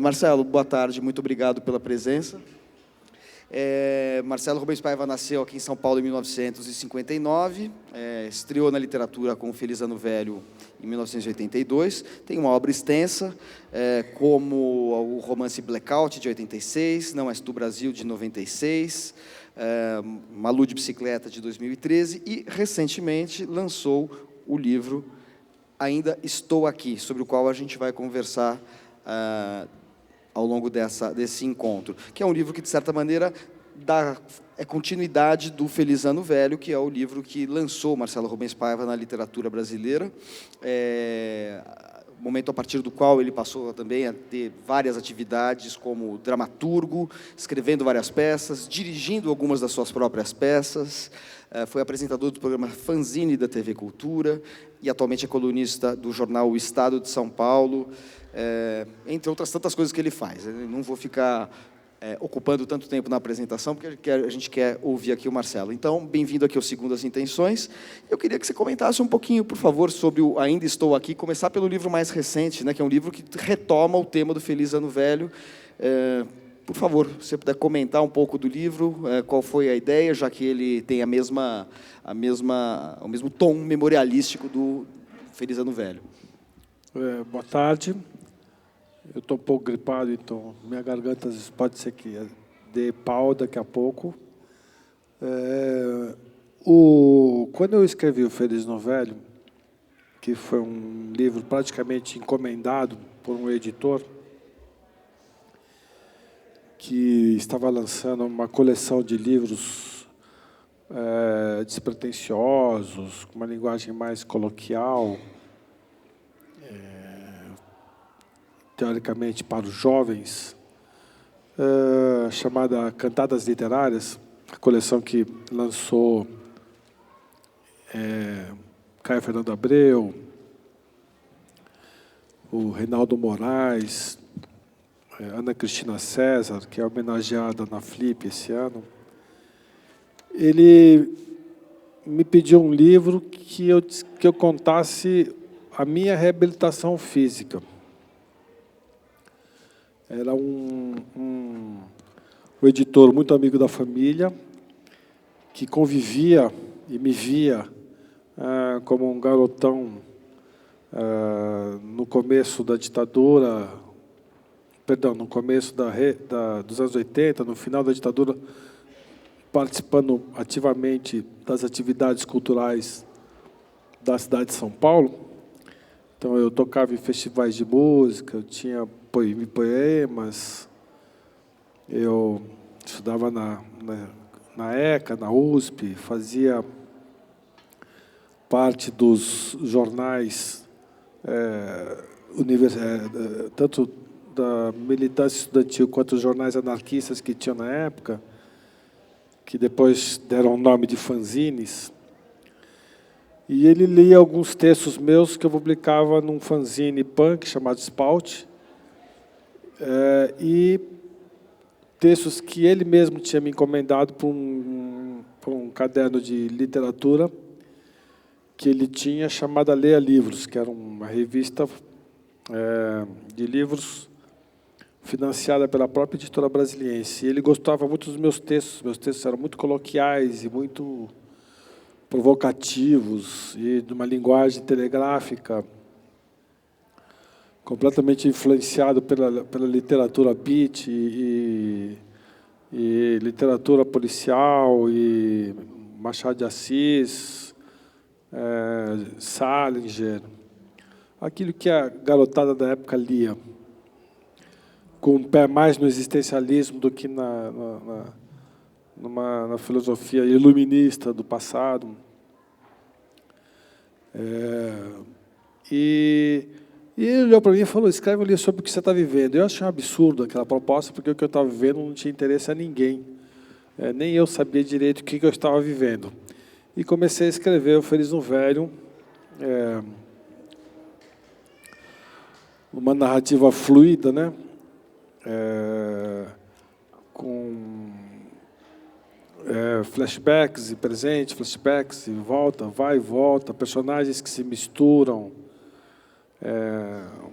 Marcelo, boa tarde, muito obrigado pela presença. Marcelo Rubens Paiva nasceu aqui em São Paulo em 1959, estreou na literatura com o Feliz Ano Velho em 1982, tem uma obra extensa, como o romance Blackout, de 86, Não És Tu Brasil, de 96, Malu de Bicicleta, de 2013, e, recentemente, lançou o livro Ainda Estou Aqui, sobre o qual a gente vai conversar ao longo desse encontro, que é um livro que, de certa maneira, é continuidade do Feliz Ano Velho, que é o livro que lançou Marcelo Rubens Paiva na literatura brasileira, momento a partir do qual ele passou também a ter várias atividades como dramaturgo, escrevendo várias peças, dirigindo algumas das suas próprias peças, foi apresentador do programa Fanzine da TV Cultura e atualmente é colunista do jornal O Estado de São Paulo, entre outras tantas coisas que ele faz. Eu não vou ficar ocupando tanto tempo na apresentação, porque a gente quer ouvir aqui o Marcelo. Então, bem-vindo aqui ao Segundas Intenções. Eu queria que você comentasse um pouquinho, por favor, sobre o Ainda Estou Aqui, começar pelo livro mais recente, né, que é um livro que retoma o tema do Feliz Ano Velho. Por favor, se você puder comentar um pouco do livro, qual foi a ideia, já que ele tem o mesmo tom memorialístico do Feliz Ano Velho. Boa tarde. Eu estou um pouco gripado, então minha garganta pode ser que dê pau daqui a pouco. Quando eu escrevi o Feliz Ano Velho, que foi um livro praticamente encomendado por um editor, que estava lançando uma coleção de livros despretensiosos, com uma linguagem mais coloquial, teoricamente para os jovens, chamada Cantadas Literárias, a coleção que lançou Caio Fernando Abreu, o Reinaldo Moraes, Ana Cristina César, que é homenageada na Flip esse ano. Ele me pediu um livro que eu contasse a minha reabilitação física. Era um editor muito amigo da família, que convivia e me via como um garotão no começo da ditadura, no começo dos anos 80, no final da ditadura, participando ativamente das atividades culturais da cidade de São Paulo. Então, eu tocava em festivais de música, eu tinha poemas, eu estudava na ECA, na USP, fazia parte dos jornais, tanto da militância estudantil quanto os jornais anarquistas que tinham na época, que depois deram o nome de fanzines. E ele lia alguns textos meus que eu publicava num fanzine punk chamado Spout, e textos que ele mesmo tinha me encomendado para um caderno de literatura que ele tinha, chamada Leia Livros, que era uma revista de livros financiada pela própria editora brasiliense. E ele gostava muito dos meus textos eram muito coloquiais e muito provocativos, e de uma linguagem telegráfica, completamente influenciado pela literatura beat e literatura policial, e Machado de Assis, Salinger, aquilo que a garotada da época lia, com um pé mais no existencialismo do que na filosofia iluminista do passado. E ele olhou para mim e falou: escreve um livro sobre o que você está vivendo. Eu achei um absurdo aquela proposta, porque o que eu estava vivendo não tinha interesse a ninguém. Nem eu sabia direito o que eu estava vivendo. E comecei a escrever o Feliz Ano Velho, uma narrativa fluida, né? Com flashbacks e presente, flashbacks e volta, vai e volta, personagens que se misturam,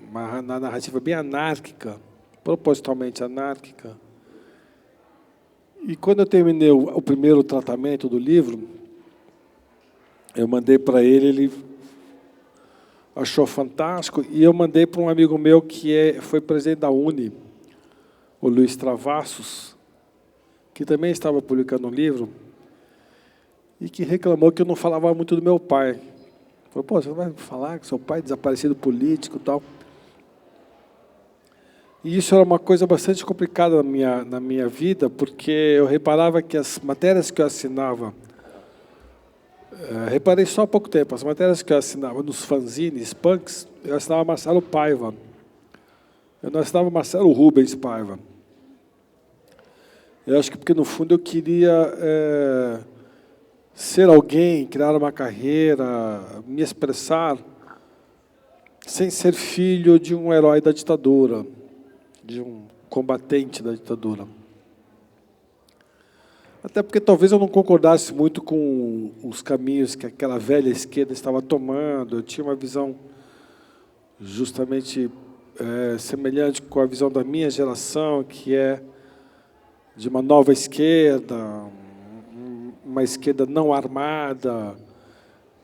uma narrativa bem anárquica, propositalmente anárquica. E quando eu terminei o primeiro tratamento do livro, eu mandei para ele, ele achou fantástico, e eu mandei para um amigo meu que foi presidente da UNE, o Luiz Travassos, que também estava publicando um livro, e que reclamou que eu não falava muito do meu pai. Falou, pô, você vai falar que seu pai é desaparecido político e tal. E isso era uma coisa bastante complicada na minha vida, porque eu reparava que as matérias que eu assinava, reparei só há pouco tempo, as matérias que eu assinava nos fanzines, punks, eu assinava Marcelo Paiva. Eu não assinava Marcelo Rubens Paiva. Eu acho que porque, no fundo, eu queria ser alguém, criar uma carreira, me expressar, sem ser filho de um herói da ditadura, de um combatente da ditadura. Até porque talvez eu não concordasse muito com os caminhos que aquela velha esquerda estava tomando. Eu tinha uma visão justamente semelhante com a visão da minha geração, que é de uma nova esquerda, uma esquerda não armada,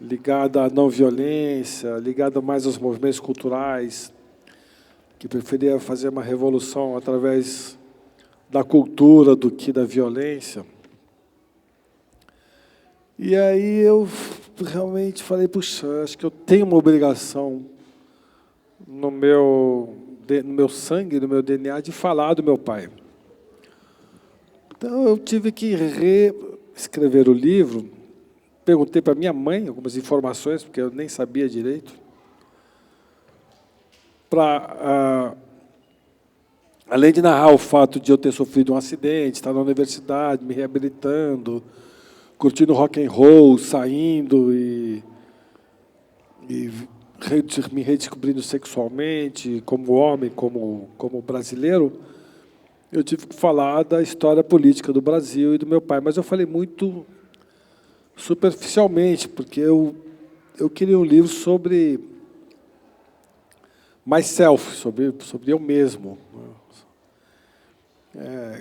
ligada à não violência, ligada mais aos movimentos culturais, que preferia fazer uma revolução através da cultura do que da violência. E aí eu realmente falei, puxa, acho que eu tenho uma obrigação no meu sangue, no meu DNA, de falar do meu pai. Então eu tive que reescrever o livro, perguntei para minha mãe algumas informações, porque eu nem sabia direito, além de narrar o fato de eu ter sofrido um acidente, estar na universidade, me reabilitando, curtindo rock and roll, saindo e me redescobrindo sexualmente, como homem, como brasileiro, eu tive que falar da história política do Brasil e do meu pai. Mas eu falei muito superficialmente, porque eu queria um livro sobre myself, sobre eu mesmo.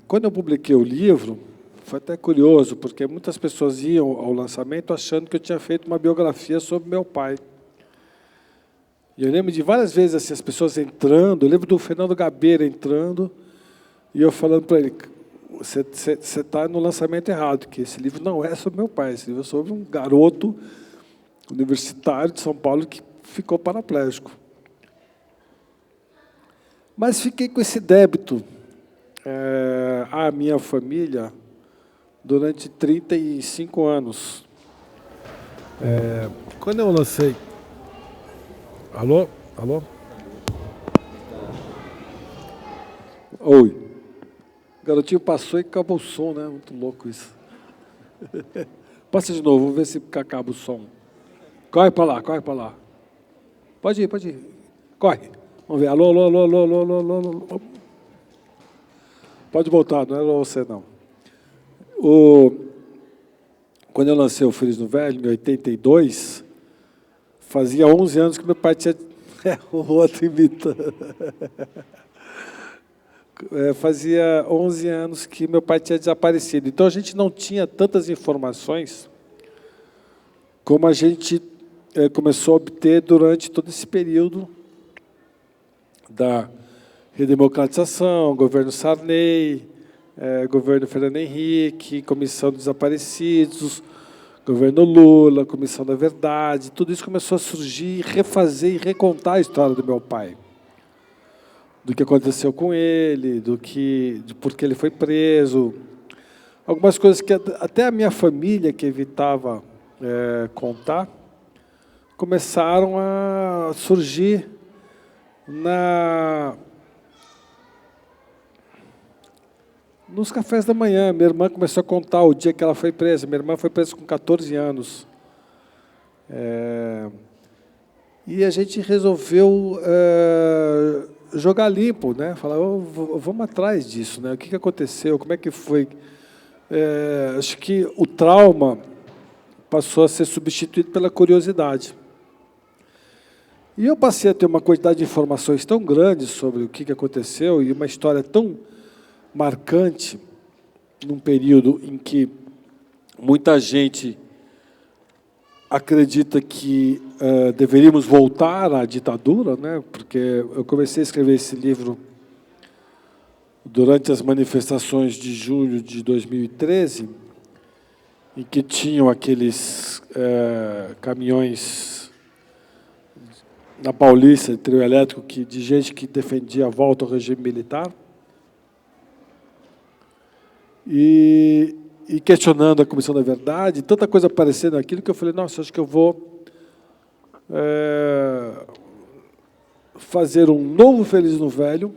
Quando eu publiquei o livro, foi até curioso, porque muitas pessoas iam ao lançamento achando que eu tinha feito uma biografia sobre meu pai. E eu lembro de várias vezes assim, as pessoas entrando, eu lembro do Fernando Gabeira entrando, e eu falando para ele, você está no lançamento errado, que esse livro não é sobre meu pai, esse livro é sobre um garoto universitário de São Paulo que ficou paraplégico. Mas fiquei com esse débito à minha família durante 35 anos. Quando eu lancei... Alô? Alô? Oi. O garotinho passou e acabou o som, né? Muito louco isso. Passa de novo, vamos ver se acaba o som. Corre para lá, corre para lá. Pode ir, pode ir. Corre. Vamos ver. Alô, alô, alô, alô, alô, alô, alô, alô. Pode voltar, não é você, não. Quando eu lancei o Feliz no Velho, em 82, fazia 11 anos que meu pai tinha... o outro imitando. Fazia 11 anos que meu pai tinha desaparecido. Então, a gente não tinha tantas informações como a gente começou a obter durante todo esse período da redemocratização, governo Sarney, governo Fernando Henrique, Comissão dos Desaparecidos, governo Lula, Comissão da Verdade. Tudo isso começou a surgir, refazer e recontar a história do meu pai. Do que aconteceu com ele, de por que ele foi preso. Algumas coisas que até a minha família, que evitava contar, começaram a surgir nos cafés da manhã. Minha irmã começou a contar o dia que ela foi presa. Minha irmã foi presa com 14 anos. E a gente resolveu jogar limpo, né? Falar, vamos atrás disso, né? O que aconteceu? Como é que foi? Acho que o trauma passou a ser substituído pela curiosidade. E eu passei a ter uma quantidade de informações tão grande sobre o que aconteceu e uma história tão marcante num período em que muita gente acredita que deveríamos voltar à ditadura, né? Porque eu comecei a escrever esse livro durante as manifestações de julho de 2013, em que tinham aqueles caminhões na Paulista, de trio elétrico, de gente que defendia a volta ao regime militar, e questionando a Comissão da Verdade, tanta coisa aparecendo naquilo, que eu falei, nossa, acho que eu vou fazer um novo Feliz no Velho,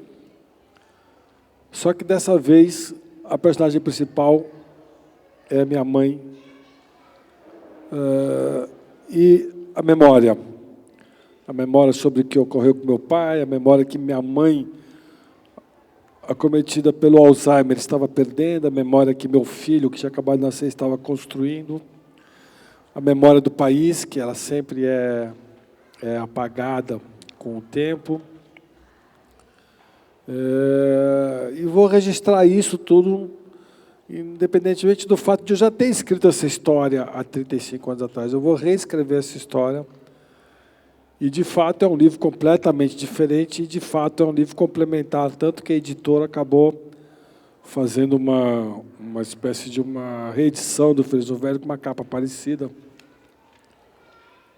só que dessa vez a personagem principal é a minha mãe e a memória sobre o que ocorreu com meu pai, a memória que minha mãe, acometida pelo Alzheimer, estava perdendo, a memória que meu filho, que tinha acabado de nascer, estava construindo, a memória do país, que ela sempre é apagada com o tempo. E vou registrar isso tudo, independentemente do fato de eu já ter escrito essa história há 35 anos atrás. Eu vou reescrever essa história. E, de fato, é um livro completamente diferente e, de fato, é um livro complementar, tanto que a editora acabou fazendo uma espécie de uma reedição do Feliz no Velho com uma capa parecida.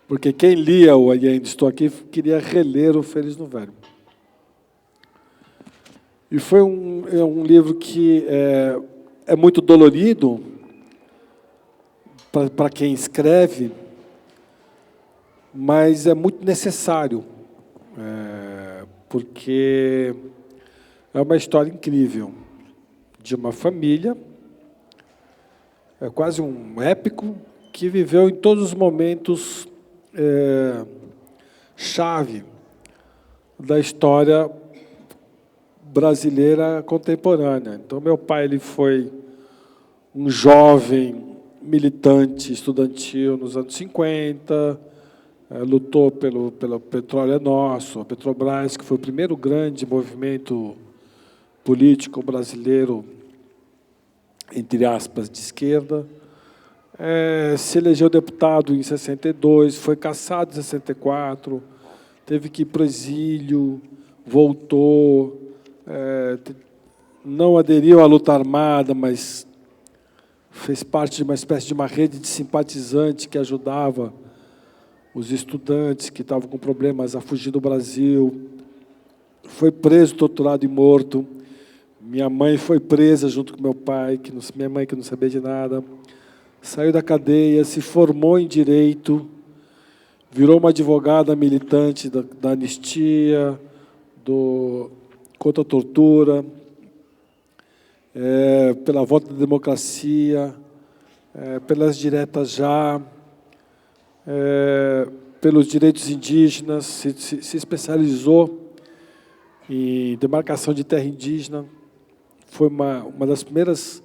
Porque quem lia o E Ainda Estou Aqui queria reler o Feliz no Velho. E foi um livro que é muito dolorido para quem escreve, mas é muito necessário, porque é uma história incrível de uma família, é quase um épico, que viveu em todos os momentos chave da história brasileira contemporânea. Então, meu pai ele foi um jovem militante estudantil nos anos 50, lutou pelo Petróleo é Nosso, a Petrobras, que foi o primeiro grande movimento político brasileiro, entre aspas, de esquerda. Se elegeu deputado em 62, foi cassado em 64, teve que ir para o exílio, voltou, não aderiu à luta armada, mas fez parte de uma espécie de uma rede de simpatizantes que ajudava os estudantes que estavam com problemas a fugir do Brasil. Foi preso, torturado e morto. Minha mãe foi presa junto com meu pai, minha mãe que não sabia de nada. Saiu da cadeia, se formou em Direito, virou uma advogada militante da anistia, contra a tortura, pela volta da democracia, pelas diretas já, pelos direitos indígenas, se especializou em demarcação de terra indígena, foi uma das primeiras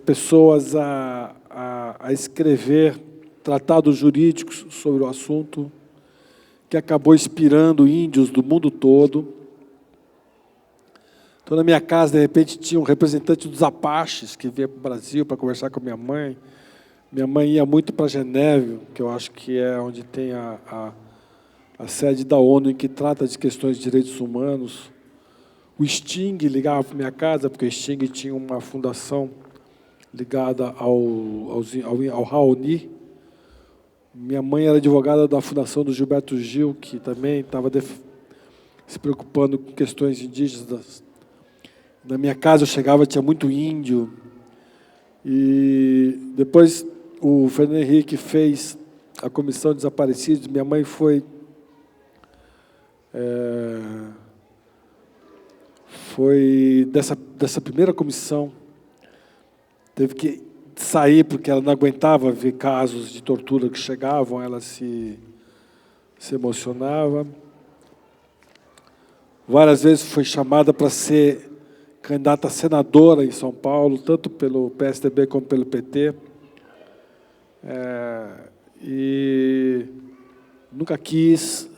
pessoas a escrever tratados jurídicos sobre o assunto, que acabou inspirando índios do mundo todo. Então, na minha casa, de repente, tinha um representante dos Apaches que vinha para o Brasil para conversar com a minha mãe. Minha mãe ia muito para Geneve, que eu acho que é onde tem a sede da ONU, em que trata de questões de direitos humanos. O Sting ligava para a minha casa, porque o Sting tinha uma fundação ligada ao Raoni. Minha mãe era advogada da fundação do Gilberto Gil, que também estava se preocupando com questões indígenas. Na minha casa eu chegava, tinha muito índio. E depois o Fernando Henrique fez a Comissão de Desaparecidos. Minha mãe foi dessa primeira comissão. Teve que sair porque ela não aguentava ver casos de tortura que chegavam, ela se emocionava. Várias vezes foi chamada para ser candidata a senadora em São Paulo, tanto pelo PSDB como pelo PT. E nunca quis,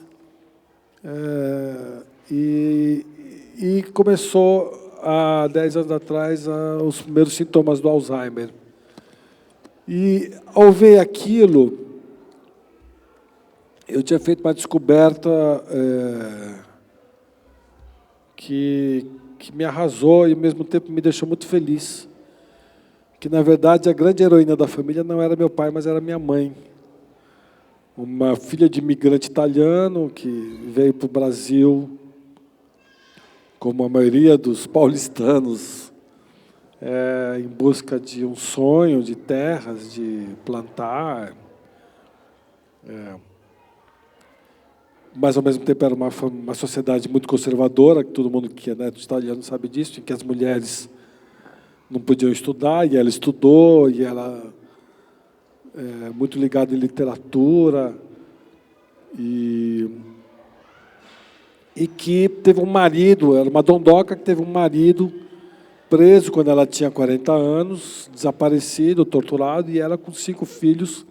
E começou, há 10 anos atrás, os primeiros sintomas do Alzheimer. E, ao ver aquilo, eu tinha feito uma descoberta que me arrasou e, ao mesmo tempo, me deixou muito feliz. Que, na verdade, a grande heroína da família não era meu pai, mas era minha mãe. Uma filha de imigrante italiano que veio para o Brasil, como a maioria dos paulistanos, em busca de um sonho, de terras, de plantar. Mas, ao mesmo tempo, era uma sociedade muito conservadora, que todo mundo que é neto de italiano sabe disso, em que as mulheres não podiam estudar, e ela estudou, e ela muito ligada em literatura, e que teve um marido, era uma dondoca que teve um marido preso quando ela tinha 40 anos, desaparecido, torturado, e ela com 5 filhos,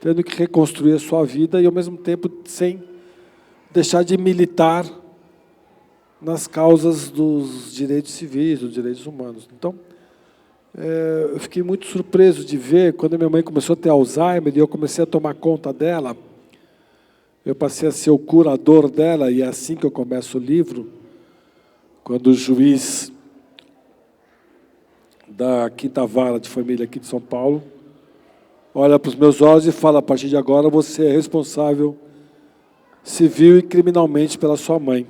tendo que reconstruir a sua vida, e, ao mesmo tempo, sem deixar de militar nas causas dos direitos civis, dos direitos humanos. Então, eu fiquei muito surpreso de ver, quando minha mãe começou a ter Alzheimer e eu comecei a tomar conta dela, eu passei a ser o curador dela, e é assim que eu começo o livro, quando o juiz da 5ª Vara de Família aqui de São Paulo olha para os meus olhos e fala: a partir de agora você é responsável civil e criminalmente pela sua mãe.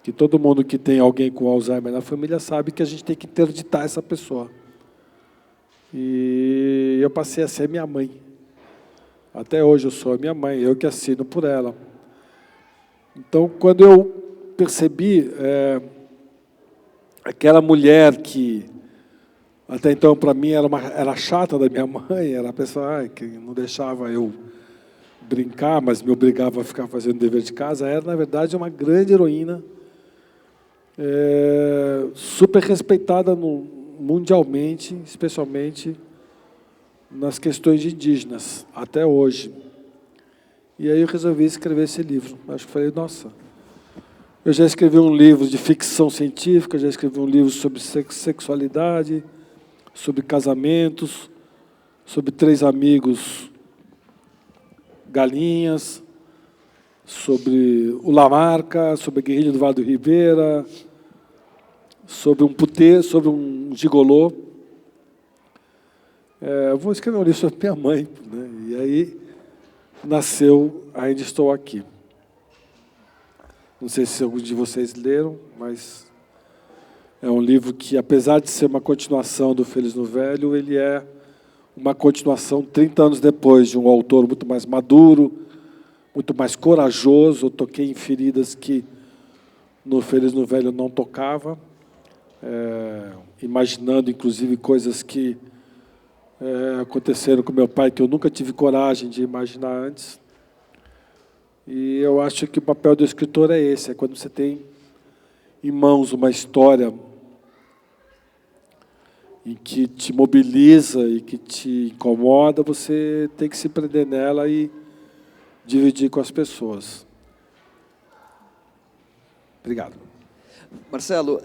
Que todo mundo que tem alguém com Alzheimer na família sabe que a gente tem que interditar essa pessoa. E eu passei a ser minha mãe. Até hoje eu sou a minha mãe, eu que assino por ela. Então, quando eu percebi aquela mulher que, até então, para mim, era a chata da minha mãe, era a pessoa que não deixava eu brincar, mas me obrigava a ficar fazendo dever de casa, era, na verdade, uma grande heroína, super respeitada mundialmente, especialmente nas questões indígenas, até hoje. E aí eu resolvi escrever esse livro. Acho que falei, nossa, eu já escrevi um livro de ficção científica, já escrevi um livro sobre sexualidade, sobre casamentos, sobre 3 amigos galinhas, sobre o Lamarca, sobre a guerrilha do Vale do Ribeira, sobre um puteiro, sobre um gigolô. Eu vou escrever um livro sobre minha mãe, né? E aí nasceu Ainda Estou Aqui. Não sei se alguns de vocês leram, mas é um livro que, apesar de ser uma continuação do Feliz no Velho, ele é uma continuação 30 anos depois, de um autor muito mais maduro, muito mais corajoso. Eu toquei em feridas que no Feliz no Velho não tocava, imaginando, inclusive, coisas que aconteceram com meu pai, que eu nunca tive coragem de imaginar antes. E eu acho que o papel do escritor é esse, é quando você tem em mãos uma história em que te mobiliza e que te incomoda, você tem que se prender nela e dividir com as pessoas. Obrigado. Marcelo,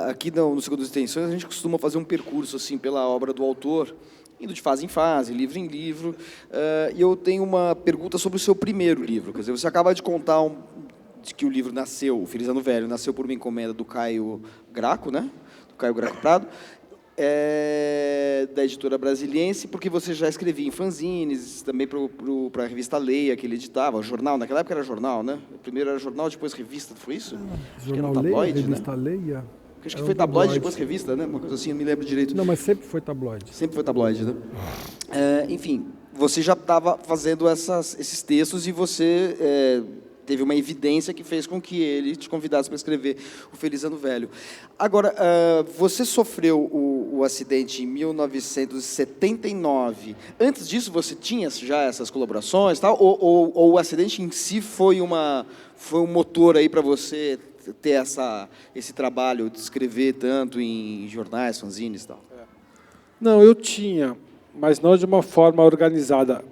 aqui no Segundas Intenções a gente costuma fazer um percurso assim pela obra do autor, indo de fase em fase, livro em livro, e eu tenho uma pergunta sobre o seu primeiro livro. Quer dizer, você acaba de contar de que o livro nasceu, o Feliz Ano Velho, nasceu por uma encomenda do Caio Graco, né? Do Caio Graco Prado, da editora Brasiliense, porque você já escrevia em fanzines, também para a revista Leia, que ele editava, jornal, naquela época era jornal, né? Primeiro era jornal, depois revista, foi isso? Jornal Leia, tabloide, revista né? Leia. Acho que foi tabloide, depois revista, né? Uma coisa assim, eu não me lembro direito. Não, mas sempre foi tabloide. Sempre foi tabloide, né? Enfim, você já estava fazendo esses textos e você teve uma evidência que fez com que ele te convidasse para escrever o Feliz Ano Velho. Agora, você sofreu o acidente em 1979. Antes disso, você tinha já essas colaborações, tal? Ou o acidente em si foi um motor aí para você ter esse trabalho de escrever tanto em jornais, fanzines e tal? Não, eu tinha, mas não de uma forma organizada.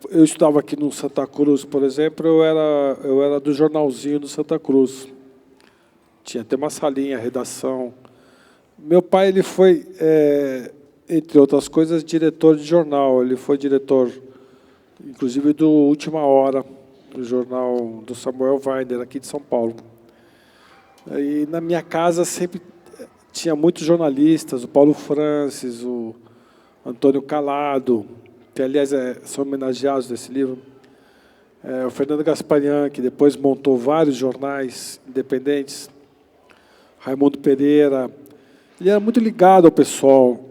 eu estudava aqui no Santa Cruz, por exemplo, eu era do jornalzinho do Santa Cruz. Tinha até uma salinha, redação. Meu pai, ele foi, entre outras coisas, diretor de jornal. Ele foi diretor, inclusive, do Última Hora, do jornal do Samuel Weiner, aqui de São Paulo. E na minha casa sempre tinha muitos jornalistas, o Paulo Francis, o Antônio Calado, que, aliás, são homenageados nesse livro, o Fernando Gasparian, que depois montou vários jornais independentes, Raimundo Pereira. Ele era muito ligado ao pessoal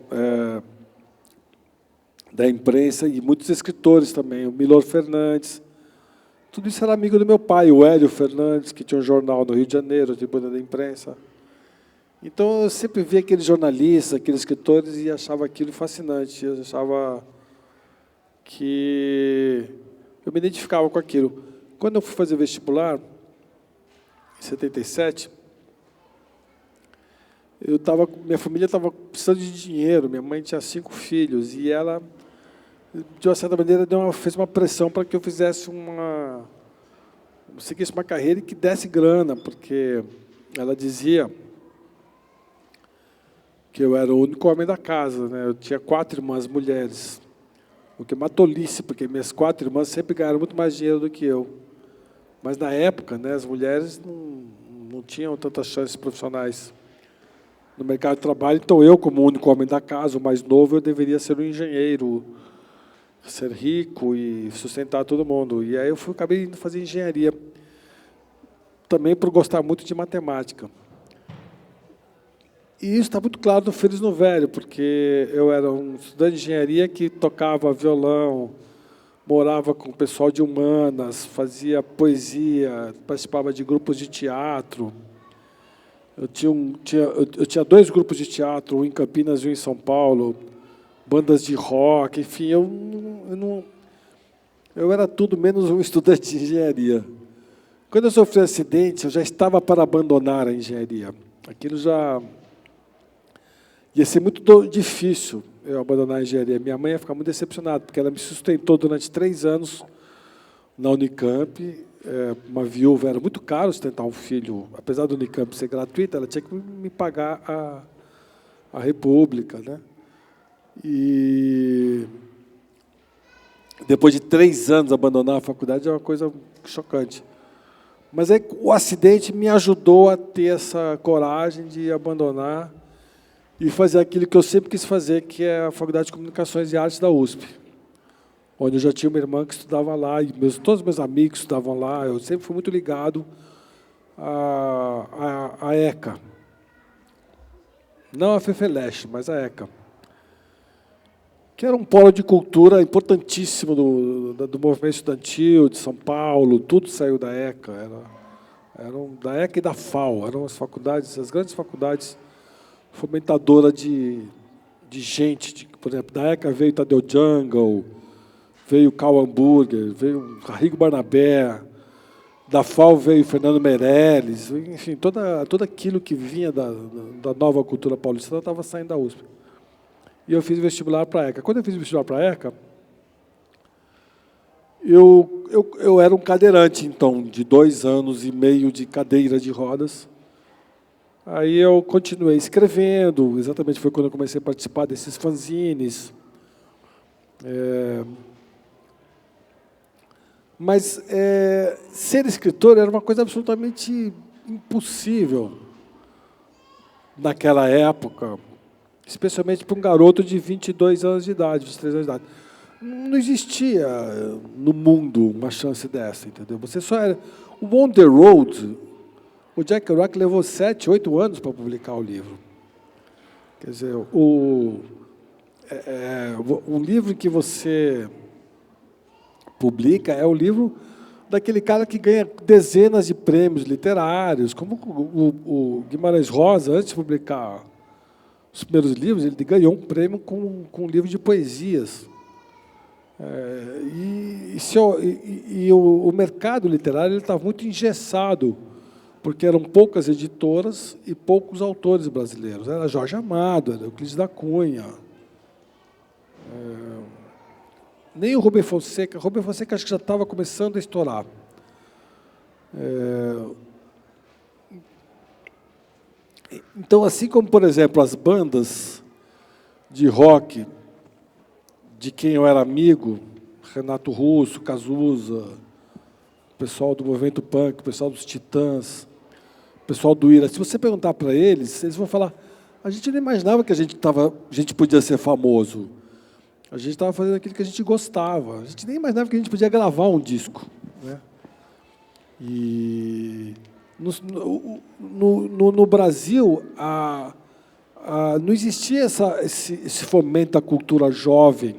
da imprensa e muitos escritores também, o Milor Fernandes. Tudo isso era amigo do meu pai, o Hélio Fernandes, que tinha um jornal no Rio de Janeiro, Tribuna da Imprensa. Então, eu sempre via aqueles jornalistas, aqueles escritores, e achava aquilo fascinante. Eu achava que eu me identificava com aquilo. Quando eu fui fazer vestibular, em 77, minha família estava precisando de dinheiro, minha mãe tinha 5 filhos, e ela, de uma certa maneira, fez uma pressão para que eu seguisse uma carreira e que desse grana, porque ela dizia que eu era o único homem da casa, né? Eu tinha 4 irmãs mulheres, o que é uma tolice, porque minhas 4 irmãs sempre ganharam muito mais dinheiro do que eu. Mas, na época, né, as mulheres não tinham tantas chances profissionais no mercado de trabalho. Então, eu, como o único homem da casa, o mais novo, eu deveria ser um engenheiro, ser rico e sustentar todo mundo. E aí acabei indo fazer engenharia, também por gostar muito de matemática. E isso está muito claro no Feliz no Velho, porque eu era um estudante de engenharia que tocava violão, morava com o pessoal de humanas, fazia poesia, participava de grupos de teatro. Eu tinha 2 grupos de teatro, um em Campinas e um em São Paulo, bandas de rock, enfim, eu era tudo menos um estudante de engenharia. Quando eu sofri um acidente, eu já estava para abandonar a engenharia. Aquilo já ia ser muito difícil eu abandonar a engenharia. Minha mãe ia ficar muito decepcionada, porque ela me sustentou durante 3 anos na Unicamp. Uma viúva, era muito caro sustentar um filho. Apesar do Unicamp ser gratuito, ela tinha que me pagar a República, né? E depois de 3 anos abandonar a faculdade é uma coisa chocante. Mas aí, o acidente me ajudou a ter essa coragem de abandonar e fazer aquilo que eu sempre quis fazer, que é a Faculdade de Comunicações e Artes da USP, onde eu já tinha uma irmã que estudava lá, e todos os meus amigos estudavam lá. Eu sempre fui muito ligado à ECA. Não a FEFELESH, mas a ECA, que era um polo de cultura importantíssimo do movimento estudantil de São Paulo. Tudo saiu da ECA, da ECA e da FAO, eram as grandes faculdades fomentadoras de gente. Por exemplo, da ECA veio Tadeu Jungle, veio Karl Hamburger, veio Arrigo Barnabé, da FAO veio Fernando Meirelles, enfim, tudo aquilo que vinha da nova cultura paulistana estava saindo da USP. E eu fiz vestibular para a ECA. Quando eu fiz vestibular para a ECA, eu era um cadeirante, então, de 2 anos e meio de cadeira de rodas. Aí eu continuei escrevendo, exatamente foi quando eu comecei a participar desses fanzines. Mas ser escritor era uma coisa absolutamente impossível naquela época, especialmente para um garoto de 22 anos de idade, 23 anos de idade. Não existia no mundo uma chance dessa, entendeu? Você só era... O On the Road, o Jack Kerouac levou 7, 8 anos para publicar o livro. Quer dizer, um livro que você publica é o livro daquele cara que ganha dezenas de prêmios literários, como o Guimarães Rosa, antes de publicar os primeiros livros, ele ganhou um prêmio com um livro de poesias. O mercado literário estava muito engessado, porque eram poucas editoras e poucos autores brasileiros. Era Jorge Amado, era Euclides da Cunha, nem o Rubem Fonseca acho que já estava começando a estourar. Então, assim como, por exemplo, as bandas de rock, de quem eu era amigo, Renato Russo, Cazuza, o pessoal do movimento punk, o pessoal dos Titãs, o pessoal do Ira, se você perguntar para eles, eles vão falar, a gente não imaginava que a gente podia ser famoso. A gente estava fazendo aquilo que a gente gostava. A gente nem imaginava que a gente podia gravar um disco, né? E no Brasil, não existia esse fomento à cultura jovem.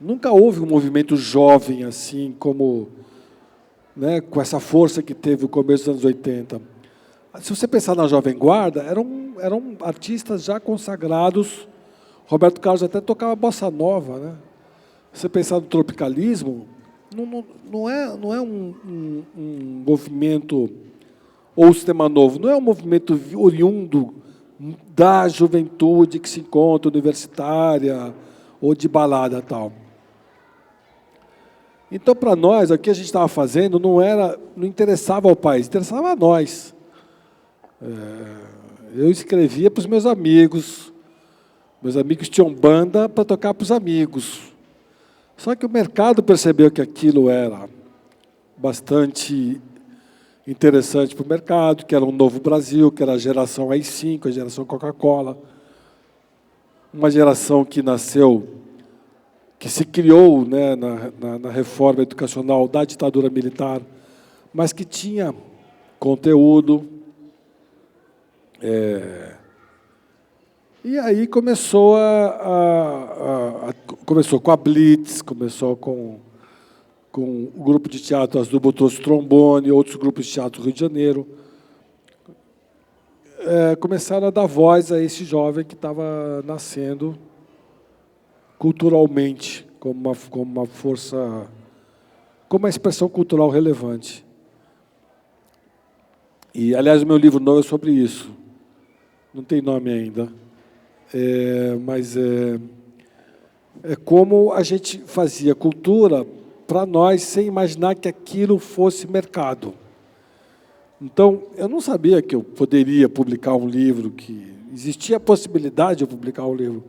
Nunca houve um movimento jovem assim, como, né, com essa força que teve o começo dos anos 80. Se você pensar na Jovem Guarda, eram artistas já consagrados. Roberto Carlos até tocava bossa nova, né? Se você pensar no tropicalismo, não é um movimento, ou o Sistema Novo, não é um movimento oriundo da juventude que se encontra universitária ou de balada e tal. Então, para nós, o que a gente estava fazendo não interessava ao país, interessava a nós. Eu escrevia para os meus amigos tinham banda para tocar para os amigos. Só que o mercado percebeu que aquilo era bastante interessante para o mercado, que era um novo Brasil, que era a geração AI-5, a geração Coca-Cola. Uma geração que nasceu, que se criou, né, na reforma educacional da ditadura militar, mas que tinha conteúdo. E aí começou começou com a Blitz, começou com o grupo de teatro As Dubas trouxe trombone, outros grupos de teatro do Rio de Janeiro. Começaram a dar voz a esse jovem que estava nascendo culturalmente, como uma força, como uma expressão cultural relevante. E, aliás, o meu livro novo é sobre isso. Não tem nome ainda. Mas é como a gente fazia cultura para nós sem imaginar que aquilo fosse mercado. Então, eu não sabia que eu poderia publicar um livro, que existia a possibilidade de eu publicar um livro.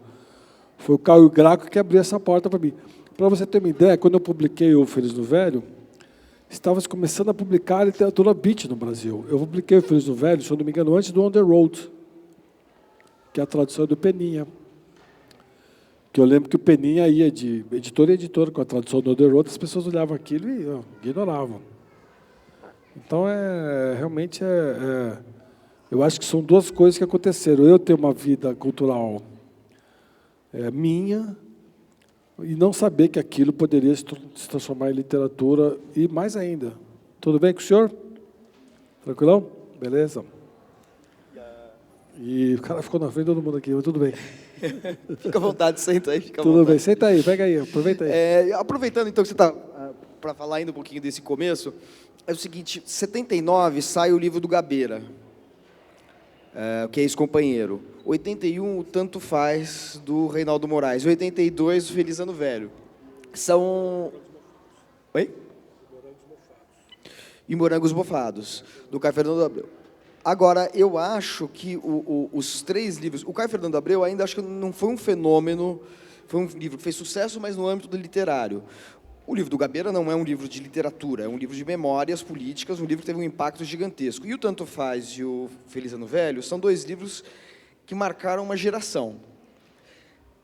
Foi o Caio Graco que abriu essa porta para mim. Para você ter uma ideia, quando eu publiquei o Feliz no Velho, estava começando a publicar a literatura beat no Brasil. Eu publiquei o Feliz no Velho, se eu não me engano, antes do On the Road, que é a tradução do Peninha. Que eu lembro que o Peninha ia de editora em editora com a tradução do On the Road, as pessoas olhavam aquilo e ignoravam. Então, realmente, eu acho que são duas coisas que aconteceram. Eu ter uma vida cultural minha e não saber que aquilo poderia se transformar em literatura e mais ainda. Tudo bem com o senhor? Tranquilão? Beleza? E o cara ficou na frente de todo mundo aqui, mas tudo bem. Fica à vontade, senta aí. Fica à tudo vontade. Bem, senta aí, pega aí, aproveita aí. Aproveitando então que você está, para falar ainda um pouquinho desse começo, é o seguinte, 79 sai o livro do Gabeira, que é ex-companheiro. 81, o Tanto Faz, do Reinaldo Moraes. 82, o Feliz Ano Velho. São... Oi? E Morangos Mofados, do Caio Fernando Abreu. Agora, eu acho que os três livros... O Caio Fernando Abreu ainda acho que não foi um fenômeno, foi um livro que fez sucesso, mas no âmbito do literário. O livro do Gabeira não é um livro de literatura, é um livro de memórias políticas, um livro que teve um impacto gigantesco. E o Tanto Faz e o Feliz Ano Velho são dois livros que marcaram uma geração.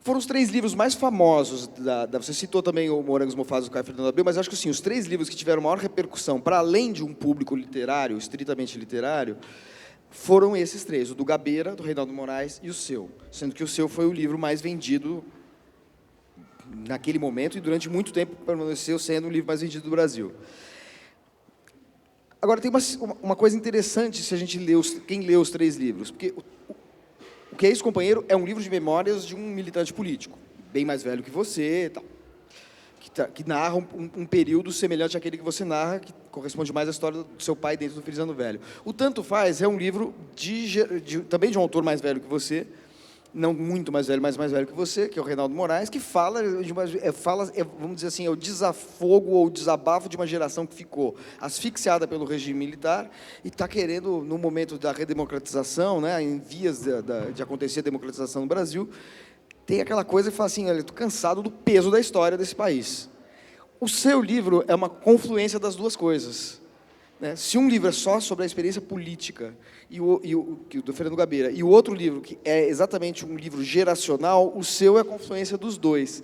Foram os três livros mais famosos, você citou também o Morangos Mofados do Caio Fernando Abreu, mas acho que assim, os três livros que tiveram maior repercussão, para além de um público literário, estritamente literário, foram esses três, o do Gabeira, do Reinaldo Moraes e o seu, sendo que o seu foi o livro mais vendido naquele momento e durante muito tempo permaneceu sendo o livro mais vendido do Brasil. Agora, tem uma coisa interessante se a gente lê quem lê os três livros, porque o que é Ex-Companheiro é um livro de memórias de um militante político, bem mais velho que você, tal, que narra um período semelhante àquele que você narra, que corresponde mais à história do seu pai dentro do Feliz Ano Velho. O Tanto Faz é um livro também de um autor mais velho que você, não muito mais velho, mas mais velho que você, que é o Reinaldo Moraes, que fala, vamos dizer assim, é o desafogo ou o desabafo de uma geração que ficou asfixiada pelo regime militar e está querendo, no momento da redemocratização, né, em vias de acontecer a democratização no Brasil, tem aquela coisa que fala assim, olha, estou cansado do peso da história desse país. O seu livro é uma confluência das duas coisas. Né? Se um livro é só sobre a experiência política, que o do Fernando Gabeira, e o outro livro, que é exatamente um livro geracional, o seu é a confluência dos dois.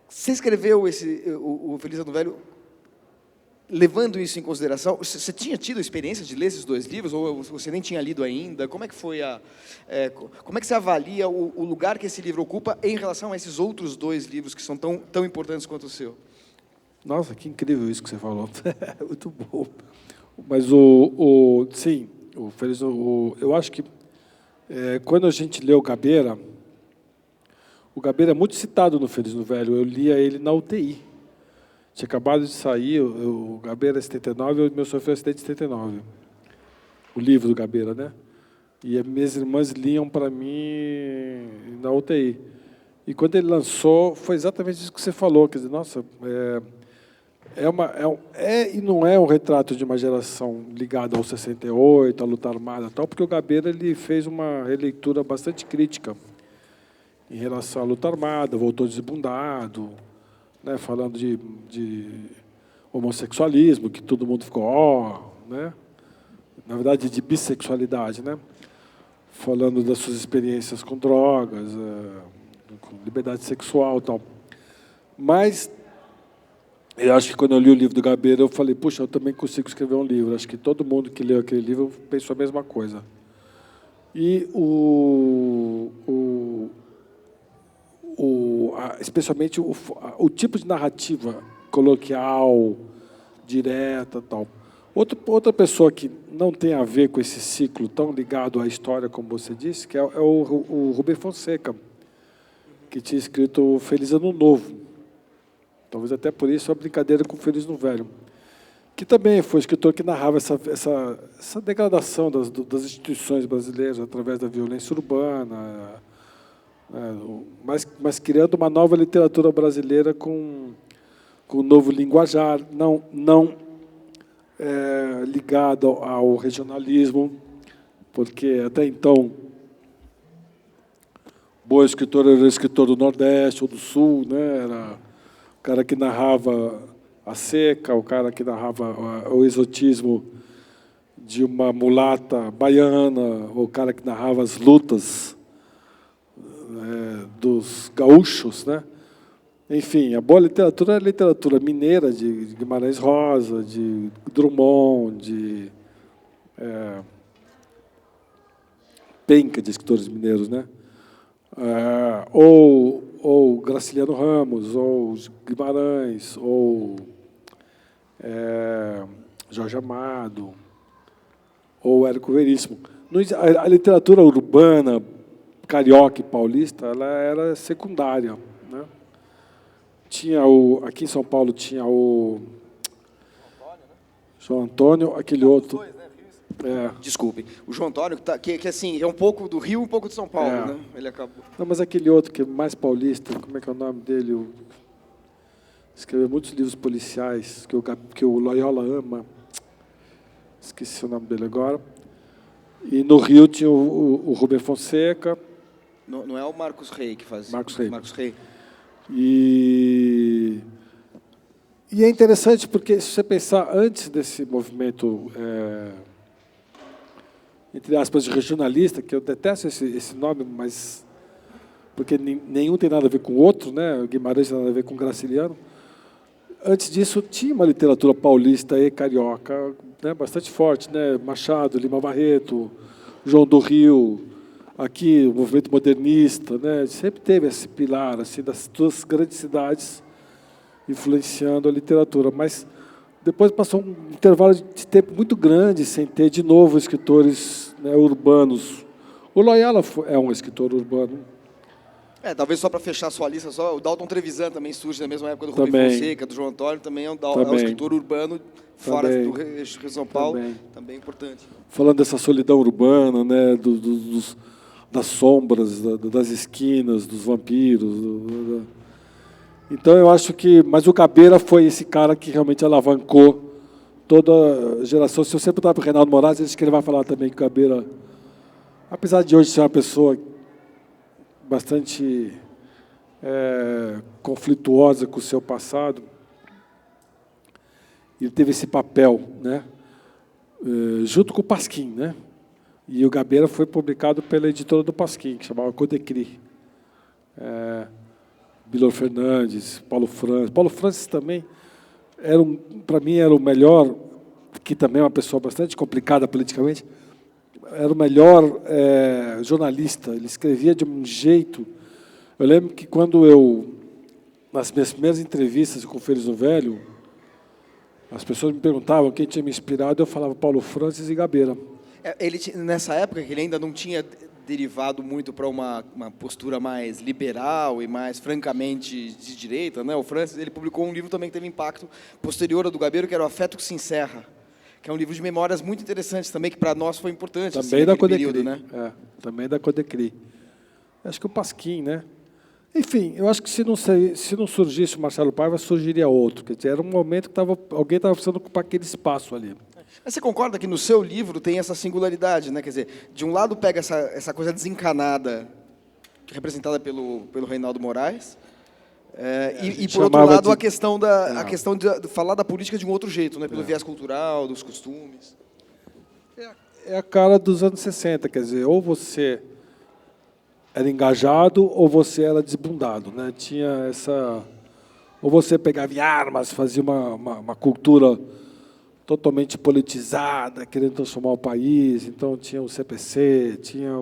Você escreveu o Feliz Ano Velho levando isso em consideração? Você tinha tido a experiência de ler esses dois livros, ou você nem tinha lido ainda? Como é que foi como é que você avalia o lugar que esse livro ocupa em relação a esses outros dois livros que são tão importantes quanto o seu? Nossa, que incrível isso que você falou. Muito bom. Mas sim, eu acho que quando a gente lê o Gabeira é muito citado no Feliz Ano Velho. Eu lia ele na UTI. Tinha acabado de sair, o Gabeira é 79, o meu sofreu acidente em 79. O livro do Gabeira, né? E as minhas irmãs liam para mim na UTI. E quando ele lançou, foi exatamente isso que você falou. Quer dizer, nossa, e não é um retrato de uma geração ligada ao 68, à luta armada e tal, porque o Gabeira ele fez uma releitura bastante crítica em relação à luta armada, voltou desbundado, né, falando de homossexualismo, que todo mundo ficou, né? Na verdade, de bissexualidade, né? Falando das suas experiências com drogas, com liberdade sexual e tal. Mas eu acho que quando eu li o livro do Gabeira, eu falei, puxa, eu também consigo escrever um livro. Acho que todo mundo que leu aquele livro pensou a mesma coisa. E especialmente o tipo de narrativa coloquial, direta, tal. Outra pessoa que não tem a ver com esse ciclo tão ligado à história, como você disse, que é o Rubem Fonseca, que tinha escrito Feliz Ano Novo. Talvez até por isso a brincadeira com Feliz Ano Velho. Que também foi um escritor que narrava essa degradação das instituições brasileiras através da violência urbana, mas criando uma nova literatura brasileira com um novo linguajar, não ligado ao regionalismo, porque até então o bom escritor era o escritor do Nordeste ou do Sul, né? Era o cara que narrava a seca, o cara que narrava o exotismo de uma mulata baiana, o cara que narrava as lutas dos gaúchos, né? Enfim, a boa literatura é a literatura mineira de Guimarães Rosa, de Drummond, de penca de escritores mineiros, né? Ou Graciliano Ramos, ou Guimarães, ou Jorge Amado, ou Érico Veríssimo. A literatura urbana, carioca e paulista, ela era secundária, né? Tinha aqui em São Paulo tinha o João Antônio, aquele outro. Desculpe, o João Antônio, que assim, é um pouco do Rio, um pouco de São Paulo, né? Ele acabou. Não, mas aquele outro que é mais paulista, como é que é o nome dele? Escreveu muitos livros policiais que o Loyola ama. Esqueci o nome dele agora. E no Rio tinha o Rubem Fonseca. Não é o Marcos Rey que faz? Marcos Rey. Marcos Rey. E é interessante porque, se você pensar, antes desse movimento, entre aspas, de regionalista, que eu detesto esse nome, mas porque nenhum tem nada a ver com o outro, né? O Guimarães tem nada a ver com o Graciliano. Antes disso, tinha uma literatura paulista e carioca, né, bastante forte, né? Machado, Lima Barreto, João do Rio, aqui o movimento modernista, né? Sempre teve esse pilar assim, das duas grandes cidades influenciando a literatura. Mas depois passou um intervalo de tempo muito grande sem ter, de novo, escritores, né, urbanos. O Loyola é um escritor urbano. Talvez só para fechar a sua lista, o Dalton Trevisan também surge na mesma época do Rubem Fonseca, do João Antônio, também é um escritor urbano fora do Rio de São Paulo, também importante. Falando dessa solidão urbana, né, das sombras, das esquinas, dos vampiros. Então, eu acho que... Mas o Gabeira foi esse cara que realmente alavancou toda a geração. Se eu sempre estava para o Reinaldo Moraes, acho que ele vai falar também que o Gabeira, apesar de hoje ser uma pessoa bastante conflituosa com o seu passado, ele teve esse papel, né? Junto com o Pasquim, né? E o Gabeira foi publicado pela editora do Pasquim, que chamava Codecri. Bilor Fernandes, Paulo Francis. Paulo Francis também, para mim, era o melhor, que também é uma pessoa bastante complicada politicamente, era o melhor jornalista. Ele escrevia de um jeito... Eu lembro que quando nas minhas primeiras entrevistas com o Feliz no Velho, as pessoas me perguntavam quem tinha me inspirado, eu falava Paulo Francis e Gabeira. Ele, nessa época, que ele ainda não tinha derivado muito para uma postura mais liberal e mais francamente de direita, né? O Francis, ele publicou um livro também que teve impacto posterior ao do Gabeira, que era O Afeto que se Encerra, que é um livro de memórias muito interessantes também, que para nós foi importante. Também assim, da Codecri, período, né? Também da Codecri. Acho que o Pasquim, né? Enfim, eu acho que se não surgisse o Marcelo Paiva, surgiria outro. Quer dizer, era um momento que alguém estava precisando ocupar aquele espaço ali. Mas você concorda que no seu livro tem essa singularidade, né? Quer dizer, de um lado pega essa coisa desencanada, representada pelo Reinaldo Moraes, e por outro lado, a questão de falar da política de um outro jeito, né? Pelo viés cultural, dos costumes. É a cara dos anos 60, quer dizer, ou você era engajado ou você era desbundado, né? Tinha essa... Ou você pegava em armas, fazia uma cultura totalmente politizada, querendo transformar o país. Então, tinha o CPC, tinha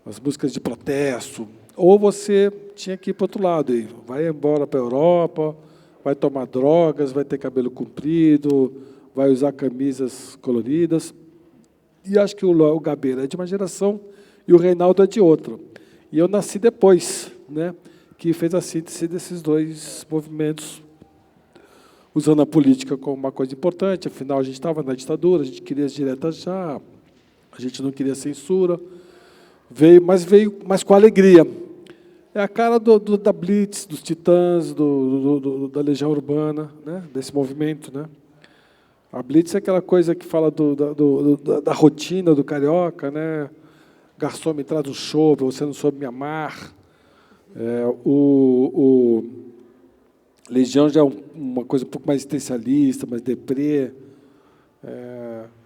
as músicas de protesto. Ou você tinha que ir para o outro lado, e vai embora para a Europa, vai tomar drogas, vai ter cabelo comprido, vai usar camisas coloridas. E acho que o Gabeira é de uma geração e o Reinaldo é de outra. E eu nasci depois, né, que fez a síntese desses dois movimentos, usando a política como uma coisa importante. Afinal, a gente estava na ditadura, a gente queria as diretas já, a gente não queria censura. Mas veio com alegria. É a cara da Blitz, dos Titãs, da Legião Urbana, né, desse movimento, né? A Blitz é aquela coisa que fala da rotina do carioca, né? Garçom, me traz um chopp, você não soube me amar. O Legião já é uma coisa um pouco mais existencialista, mais deprê.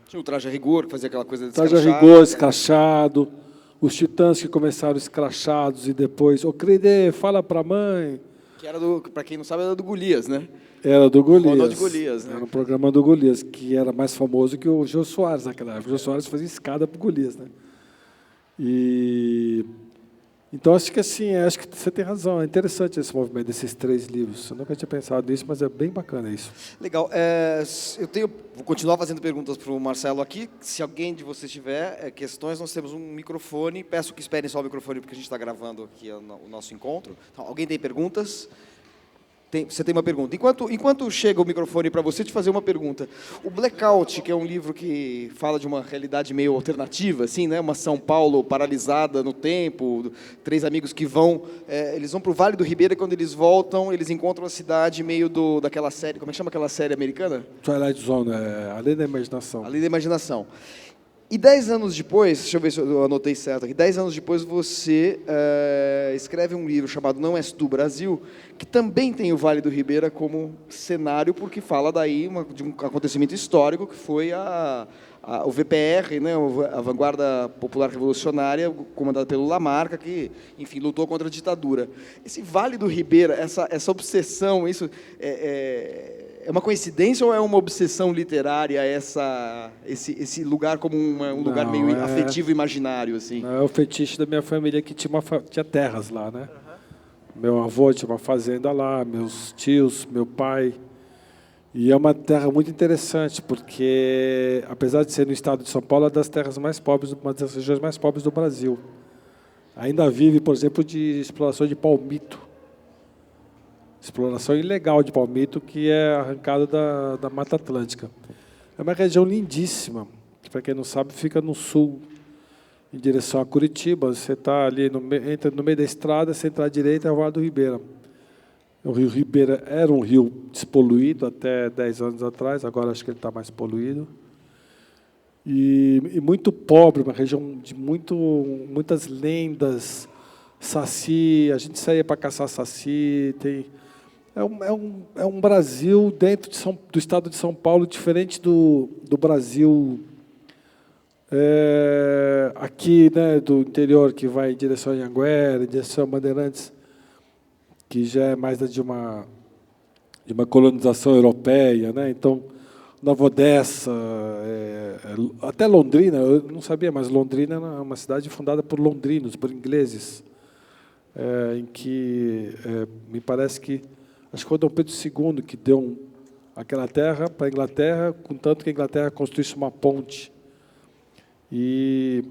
Tinha o Traje a Rigor, que fazia aquela coisa de Traje a Rigor, escrachado. Os Titãs que começaram escrachados e depois... Ô, Crede, fala para a mãe. Que era para quem não sabe, era do Golias, né? Era do Golias. Ronald Golias, né? Era um programa do Golias, que era mais famoso que o Jô Soares naquela época. O Jô Soares fazia escada para o Golias, né? Então, acho que assim, acho que você tem razão. É interessante esse movimento desses 3 livros. Eu nunca tinha pensado nisso, mas é bem bacana isso. Legal. Vou continuar fazendo perguntas para o Marcelo aqui. Se alguém de vocês tiver questões, nós temos um microfone. Peço que esperem só o microfone, porque a gente está gravando aqui o nosso encontro. Então, alguém tem perguntas? Você tem uma pergunta. Enquanto chega o microfone para você, te fazer uma pergunta. O Blackout, que é um livro que fala de uma realidade meio alternativa, assim, né? Uma São Paulo paralisada no tempo, 3 amigos que eles vão para o Vale do Ribeira, e quando eles voltam, eles encontram a cidade meio daquela série, como é que chama aquela série americana? Twilight Zone, Além da Imaginação. Além da Imaginação. E 10 anos depois, deixa eu ver se eu anotei certo aqui, 10 anos depois você escreve um livro chamado Não És Tu, Brasil, que também tem o Vale do Ribeira como cenário, porque fala daí de um acontecimento histórico que foi o VPR, né, a Vanguarda Popular Revolucionária, comandada pelo Lamarca, que, enfim, lutou contra a ditadura. Esse Vale do Ribeira, essa obsessão, isso é uma coincidência ou é uma obsessão literária esse lugar como um lugar meio afetivo, imaginário? Assim? Não, é o fetiche da minha família que tinha terras lá, né? Meu avô tinha uma fazenda lá, meus tios, meu pai. E é uma terra muito interessante, porque, apesar de ser no estado de São Paulo, é das terras mais pobres, uma das regiões mais pobres do Brasil. Ainda vive, por exemplo, de exploração de palmito. Exploração ilegal de palmito, que é arrancado da Mata Atlântica. É uma região lindíssima, que, para quem não sabe, fica no sul. em direção a Curitiba. Você está ali, entra no meio da estrada, você entra à direita, é o Vale do Ribeira. O Rio Ribeira era um rio despoluído até 10 anos atrás, agora acho que ele está mais poluído. E muito pobre, uma região de muitas lendas, saci, a gente saía para caçar saci. É um Brasil dentro do estado de São Paulo, diferente do Brasil aqui, né, do interior, que vai em direção a Anhanguera, em direção a Bandeirantes, que já é mais de uma colonização europeia, né? Então, Nova Odessa, até Londrina, eu não sabia, mas Londrina é uma cidade fundada por londrinos, por ingleses, em que me parece que acho que foi Dom Pedro II que deu aquela terra para a Inglaterra, contanto que a Inglaterra construísse uma ponte. E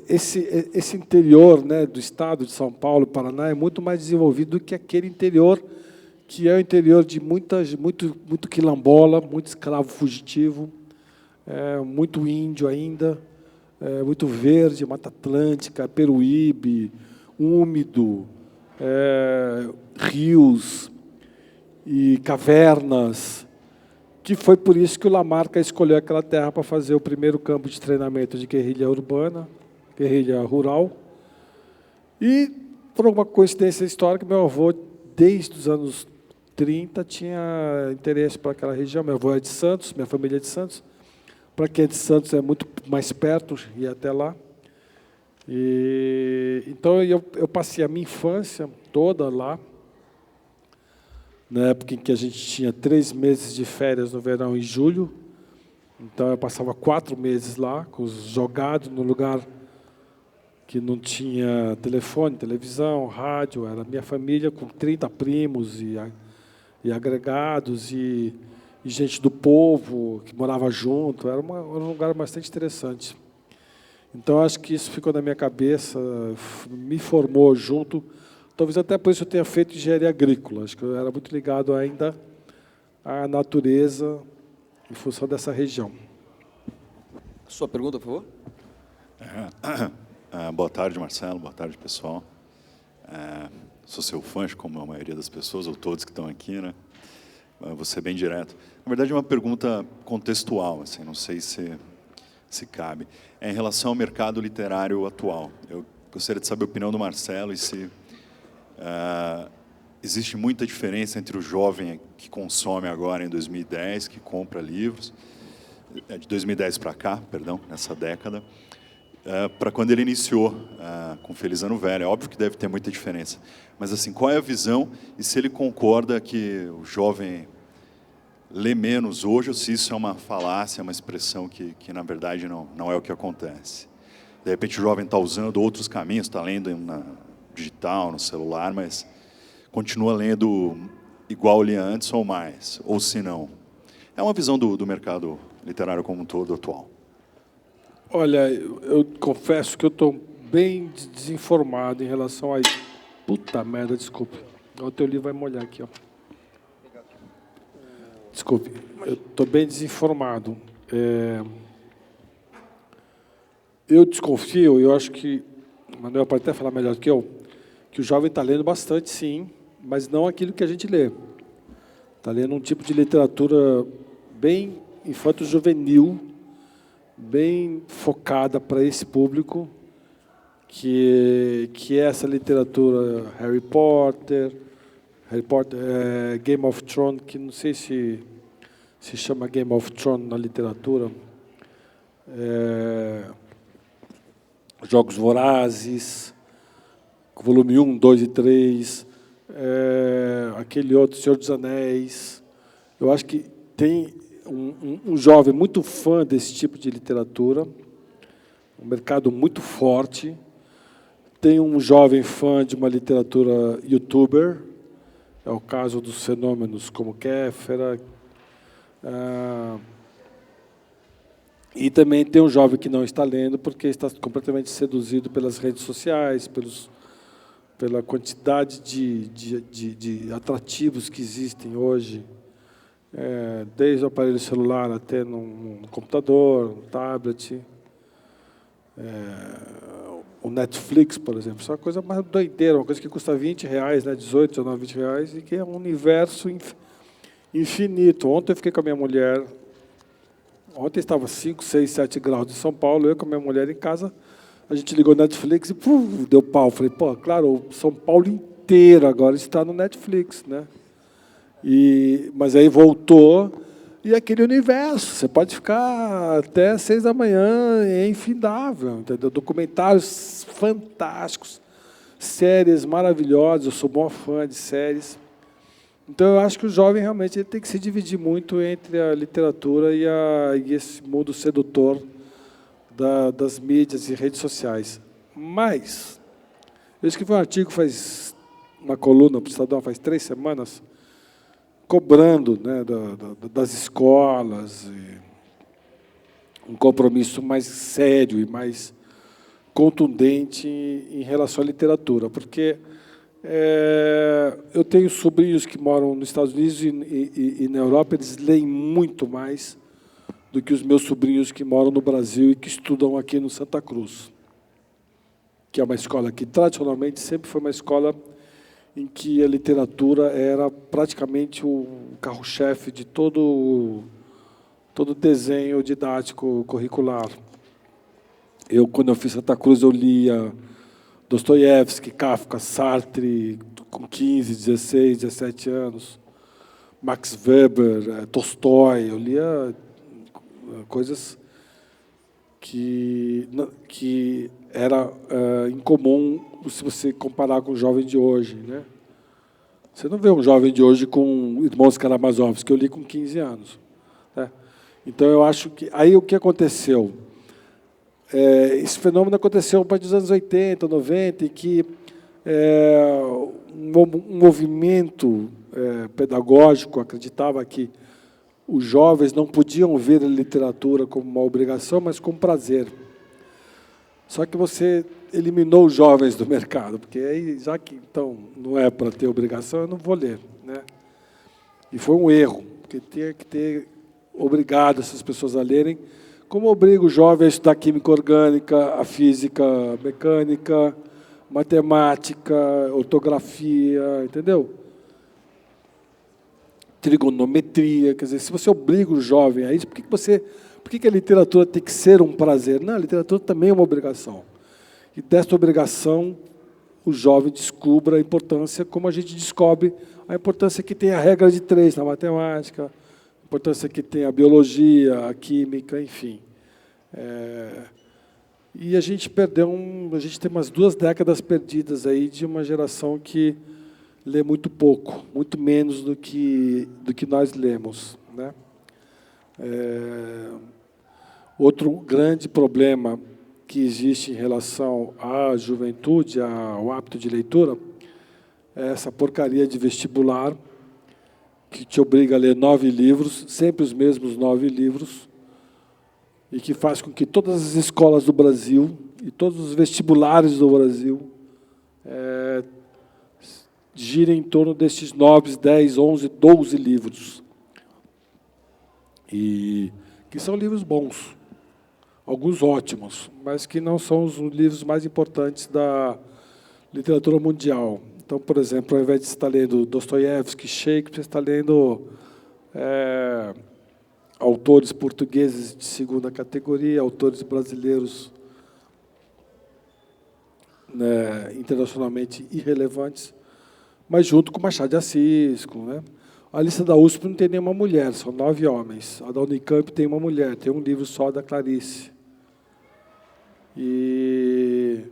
esse interior, né, do estado de São Paulo, Paraná, é muito mais desenvolvido do que aquele interior que é o interior de muito quilombola, muito escravo fugitivo, muito índio ainda, muito verde, Mata Atlântica, Peruíbe, úmido, rios e cavernas, que foi por isso que o Lamarca escolheu aquela terra para fazer o primeiro campo de treinamento de guerrilha urbana, guerrilha rural. E, por uma coincidência histórica, meu avô, desde os anos 30, tinha interesse para aquela região. Meu avô é de Santos, minha família é de Santos. Para quem é de Santos é muito mais perto, ir até lá. Então, eu passei a minha infância toda lá, na época em que a gente tinha 3 meses de férias no verão, em julho. Então, eu passava 4 meses lá, jogado no lugar que não tinha telefone, televisão, rádio. Era minha família com 30 primos e agregados e gente do povo que morava junto. Era um lugar bastante interessante. Então, acho que isso ficou na minha cabeça, me formou junto. Talvez até por isso eu tenha feito engenharia agrícola. Acho que eu era muito ligado ainda à natureza em função dessa região. Sua pergunta, por favor? Boa tarde, Marcelo. Boa tarde, pessoal. Sou seu fã, como a maioria das pessoas, ou todos que estão aqui, né? Vou ser bem direto. Na verdade, é uma pergunta contextual, assim, não sei se cabe. É em relação ao mercado literário atual. Eu gostaria de saber a opinião do Marcelo e se existe muita diferença entre o jovem que consome agora em 2010, que compra livros, de 2010 para cá, perdão, nessa década, para quando ele iniciou com Feliz Ano Velho. É óbvio que deve ter muita diferença. Mas, assim, qual é a visão e se ele concorda que o jovem lê menos hoje ou se isso é uma falácia, uma expressão que na verdade, não é o que acontece. De repente, o jovem está usando outros caminhos, está lendo na digital, no celular, mas continua lendo igual lia antes ou mais, ou se não. É uma visão do mercado literário como um todo atual. Olha, eu confesso que eu estou bem desinformado em relação a isso. Puta merda, desculpe. O teu livro vai molhar aqui, ó. Desculpe, eu estou bem desinformado. Eu desconfio, eu acho que o Manuel pode até falar melhor que eu, que o jovem está lendo bastante, sim, mas não aquilo que a gente lê. Está lendo um tipo de literatura bem infanto-juvenil, bem focada para esse público, que é essa literatura Harry Potter, Game of Thrones, que não sei se chama Game of Thrones na literatura, Jogos Vorazes, volume 1, 2 e 3, aquele outro, Senhor dos Anéis. Eu acho que tem um jovem muito fã desse tipo de literatura, um mercado muito forte. Tem um jovem fã de uma literatura youtuber, é o caso dos fenômenos como Kéfera. E também tem um jovem que não está lendo porque está completamente seduzido pelas redes sociais, pela quantidade de atrativos que existem hoje, desde o aparelho celular até no computador, no tablet. o Netflix, por exemplo, isso é uma coisa mais doideira, uma coisa que custa R$20, né, 18, 19, R$20, e que é um universo infinito. Ontem eu fiquei com a minha mulher, ontem estava 5, 6, 7 graus de São Paulo, eu com a minha mulher em casa, a gente ligou o Netflix e deu pau. Falei, pô, claro, o São Paulo inteiro agora está no Netflix, né? Mas aí voltou, e aquele universo, você pode ficar até 6 da manhã, é infindável, entendeu? Documentários fantásticos, séries maravilhosas, eu sou maior fã de séries. Então, eu acho que o jovem realmente ele tem que se dividir muito entre a literatura e esse mundo sedutor das mídias e redes sociais. Mas, eu escrevi um artigo, uma coluna para o Estadão, faz 3 semanas, cobrando, né, das escolas um compromisso mais sério e mais contundente em relação à literatura, porque eu tenho sobrinhos que moram nos Estados Unidos e na Europa, eles leem muito mais do que os meus sobrinhos que moram no Brasil e que estudam aqui no Santa Cruz, que é uma escola que, tradicionalmente, sempre foi uma escola em que a literatura era praticamente o carro-chefe de todo desenho didático curricular. Quando eu fiz Santa Cruz, eu lia Dostoiévski, Kafka, Sartre, com 15, 16, 17 anos, Max Weber, Tolstói, eu lia coisas que era incomum se você comparar com o jovem de hoje, né? Você não vê um jovem de hoje com Irmãos Karamazov, que eu li com 15 anos. Né? Então, eu acho que... Aí, o que aconteceu? Esse fenômeno aconteceu a partir dos anos 80, 90, em que um movimento pedagógico acreditava que os jovens não podiam ver a literatura como uma obrigação, mas como prazer. Só que você eliminou os jovens do mercado, porque aí, já que então não é para ter obrigação, eu não vou ler, né? E foi um erro, porque tinha que ter obrigado essas pessoas a lerem, como obriga o jovem a estudar química orgânica, a física mecânica, matemática, ortografia, entendeu? Trigonometria, quer dizer, se você obriga o jovem a isso, por que a literatura tem que ser um prazer? Não, a literatura também é uma obrigação. E desta obrigação, o jovem descubra a importância, como a gente descobre a importância que tem a regra de 3 na matemática, a importância que tem a biologia, a química, enfim. E a gente a gente tem umas 2 décadas perdidas aí de uma geração que lê muito pouco, muito menos do que nós lemos, né? Outro grande problema que existe em relação à juventude, ao hábito de leitura, é essa porcaria de vestibular que te obriga a ler 9 livros, sempre os mesmos 9 livros, e que faz com que todas as escolas do Brasil e todos os vestibulares do Brasil girem em torno desses 9, 10, 11, 12 livros. E que são livros bons, alguns ótimos, mas que não são os livros mais importantes da literatura mundial. Então, por exemplo, ao invés de estar lendo Dostoiévski, Shakespeare, você está lendo autores portugueses de segunda categoria, autores brasileiros, né, internacionalmente irrelevantes, mas junto com Machado de Assis. Né? A lista da USP não tem nenhuma mulher, são 9 homens. A da Unicamp tem uma mulher, tem um livro só da Clarice. E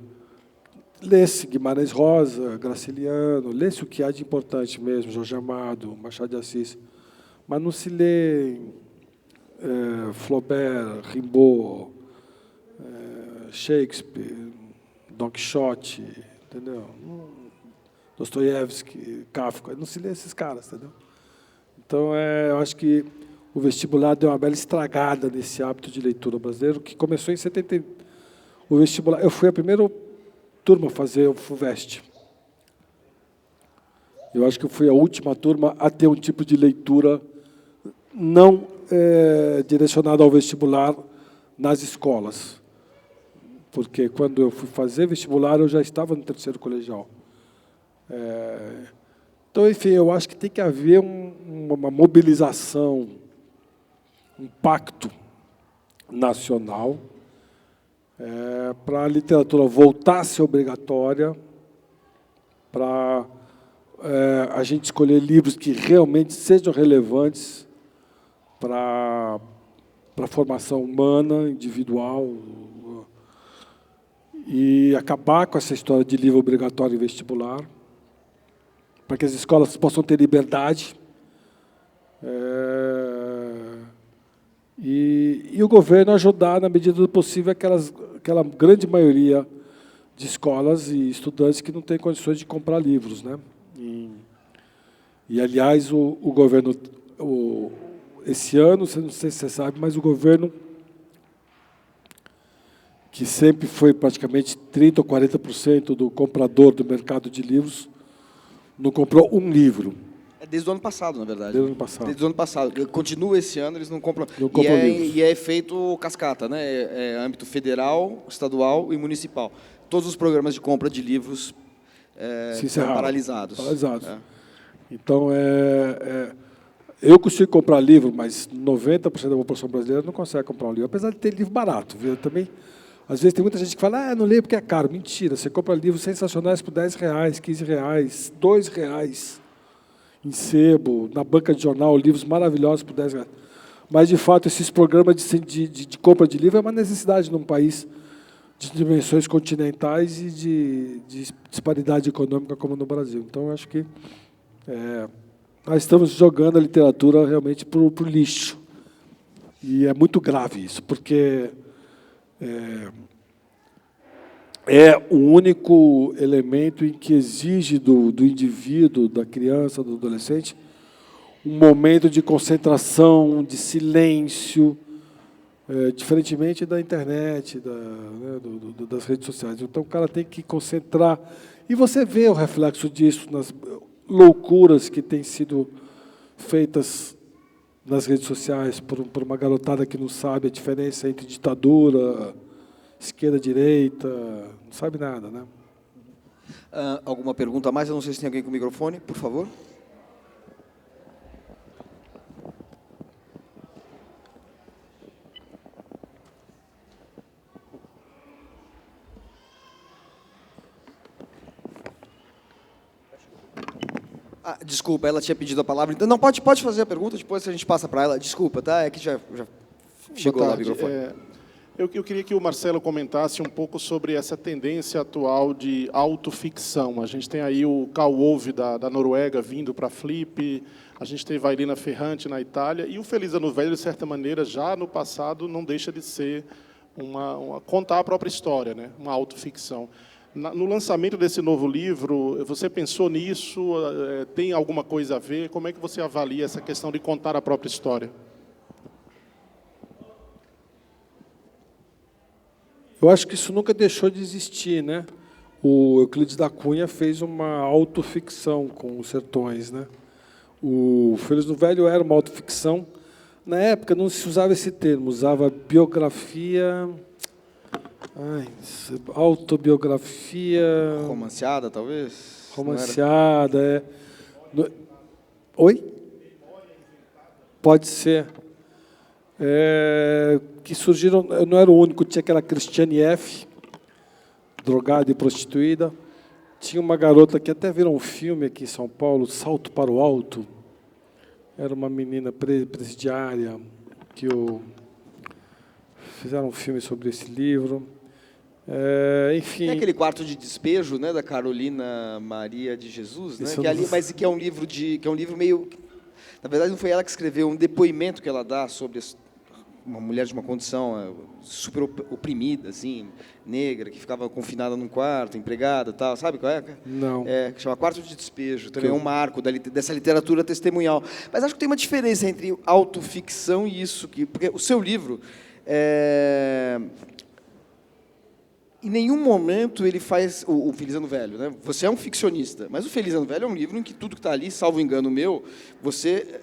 lê-se Guimarães Rosa, Graciliano, lê-se o que há de importante mesmo, Jorge Amado, Machado de Assis, mas não se lê Flaubert, Rimbaud, Shakespeare, Don Quixote, entendeu? Dostoiévski, Kafka, não se lê esses caras, entendeu? Então, eu acho que o vestibular deu uma bela estragada nesse hábito de leitura brasileiro, que começou em 70. O vestibular, eu fui a primeira turma a fazer o FUVEST. Eu acho que eu fui a última turma a ter um tipo de leitura não direcionada ao vestibular nas escolas. porque quando eu fui fazer vestibular, eu já estava no terceiro colegial. Então, enfim, eu acho que tem que haver uma mobilização, um pacto nacional para a literatura voltar a ser obrigatória, para a gente escolher livros que realmente sejam relevantes para a formação humana, individual, e acabar com essa história de livro obrigatório em vestibular, para que as escolas possam ter liberdade. E o governo ajudar, na medida do possível, aquela grande maioria de escolas e estudantes que não têm condições de comprar livros, né? E aliás, o governo, esse ano, não sei se você sabe, mas o governo, que sempre foi praticamente 30% ou 40% do comprador do mercado de livros, não comprou um livro. Desde o ano passado, na verdade. Desde o ano passado. Desde o ano passado. Continua esse ano, eles não compram. Não compram livros. E é efeito cascata, né? É âmbito federal, estadual e municipal. Todos os programas de compra de livros são paralisados. Paralisados. Então, eu consigo comprar livro, mas 90% da população brasileira não consegue comprar um livro, apesar de ter livro barato. Viu? Também, às vezes tem muita gente que fala, não leio porque é caro. Mentira, você compra livros sensacionais por R$10, R$15, R$2, em sebo, na banca de jornal, livros maravilhosos por R$10. Mas, de fato, esses programas de compra de livro é uma necessidade num país de dimensões continentais e de disparidade econômica como no Brasil. Então, eu acho que nós estamos jogando a literatura realmente para o lixo. E é muito grave isso, porque é o único elemento em que exige do indivíduo, da criança, do adolescente, um momento de concentração, de silêncio, diferentemente da internet, das redes sociais. Então, o cara tem que concentrar. E você vê o reflexo disso nas loucuras que têm sido feitas nas redes sociais por uma garotada que não sabe a diferença entre ditadura, esquerda, direita, não sabe nada, né? Alguma pergunta a mais? Eu não sei se tem alguém com o microfone, por favor. Desculpa, ela tinha pedido a palavra. Então, não, pode fazer a pergunta, depois a gente passa para ela. Desculpa, tá? É que já chegou lá o microfone. Eu queria que o Marcelo comentasse um pouco sobre essa tendência atual de autoficção. A gente tem aí o Karl Ove da Noruega vindo para a Flip, a gente teve a Irina Ferrante na Itália, e o Feliz Ano Velho, de certa maneira, já no passado, não deixa de ser contar a própria história, né? Uma autoficção. No lançamento desse novo livro, você pensou nisso? Tem alguma coisa a ver? Como é que você avalia essa questão de contar a própria história? Eu acho que isso nunca deixou de existir, né? O Euclides da Cunha fez uma autoficção com Os Sertões, né? O Feliz Ano Velho era uma autoficção. Na época não se usava esse termo, usava biografia... autobiografia... Romanceada, talvez? Romanceada, Oi? Pode ser. Que surgiram... Eu não era o único, tinha aquela Christiane F., drogada e prostituída. Tinha uma garota que até virou um filme aqui em São Paulo, Salto para o Alto. Era uma menina presidiária, fizeram um filme sobre esse livro. Enfim. Tem aquele Quarto de Despejo, né, da Carolina Maria de Jesus, né? Mas que é um livro meio. Na verdade, não foi ela que escreveu, um depoimento que ela dá sobre uma mulher de uma condição super oprimida, assim, negra, que ficava confinada num quarto, empregada, tal, sabe qual é? Não. Que chama Quarto de Despejo, também é um marco dessa literatura testemunhal. Mas acho que tem uma diferença entre autoficção e isso, porque o seu livro em nenhum momento ele faz o Feliz Ano Velho, né? Você é um ficcionista, mas o Feliz Ano Velho é um livro em que tudo que está ali, salvo engano meu, você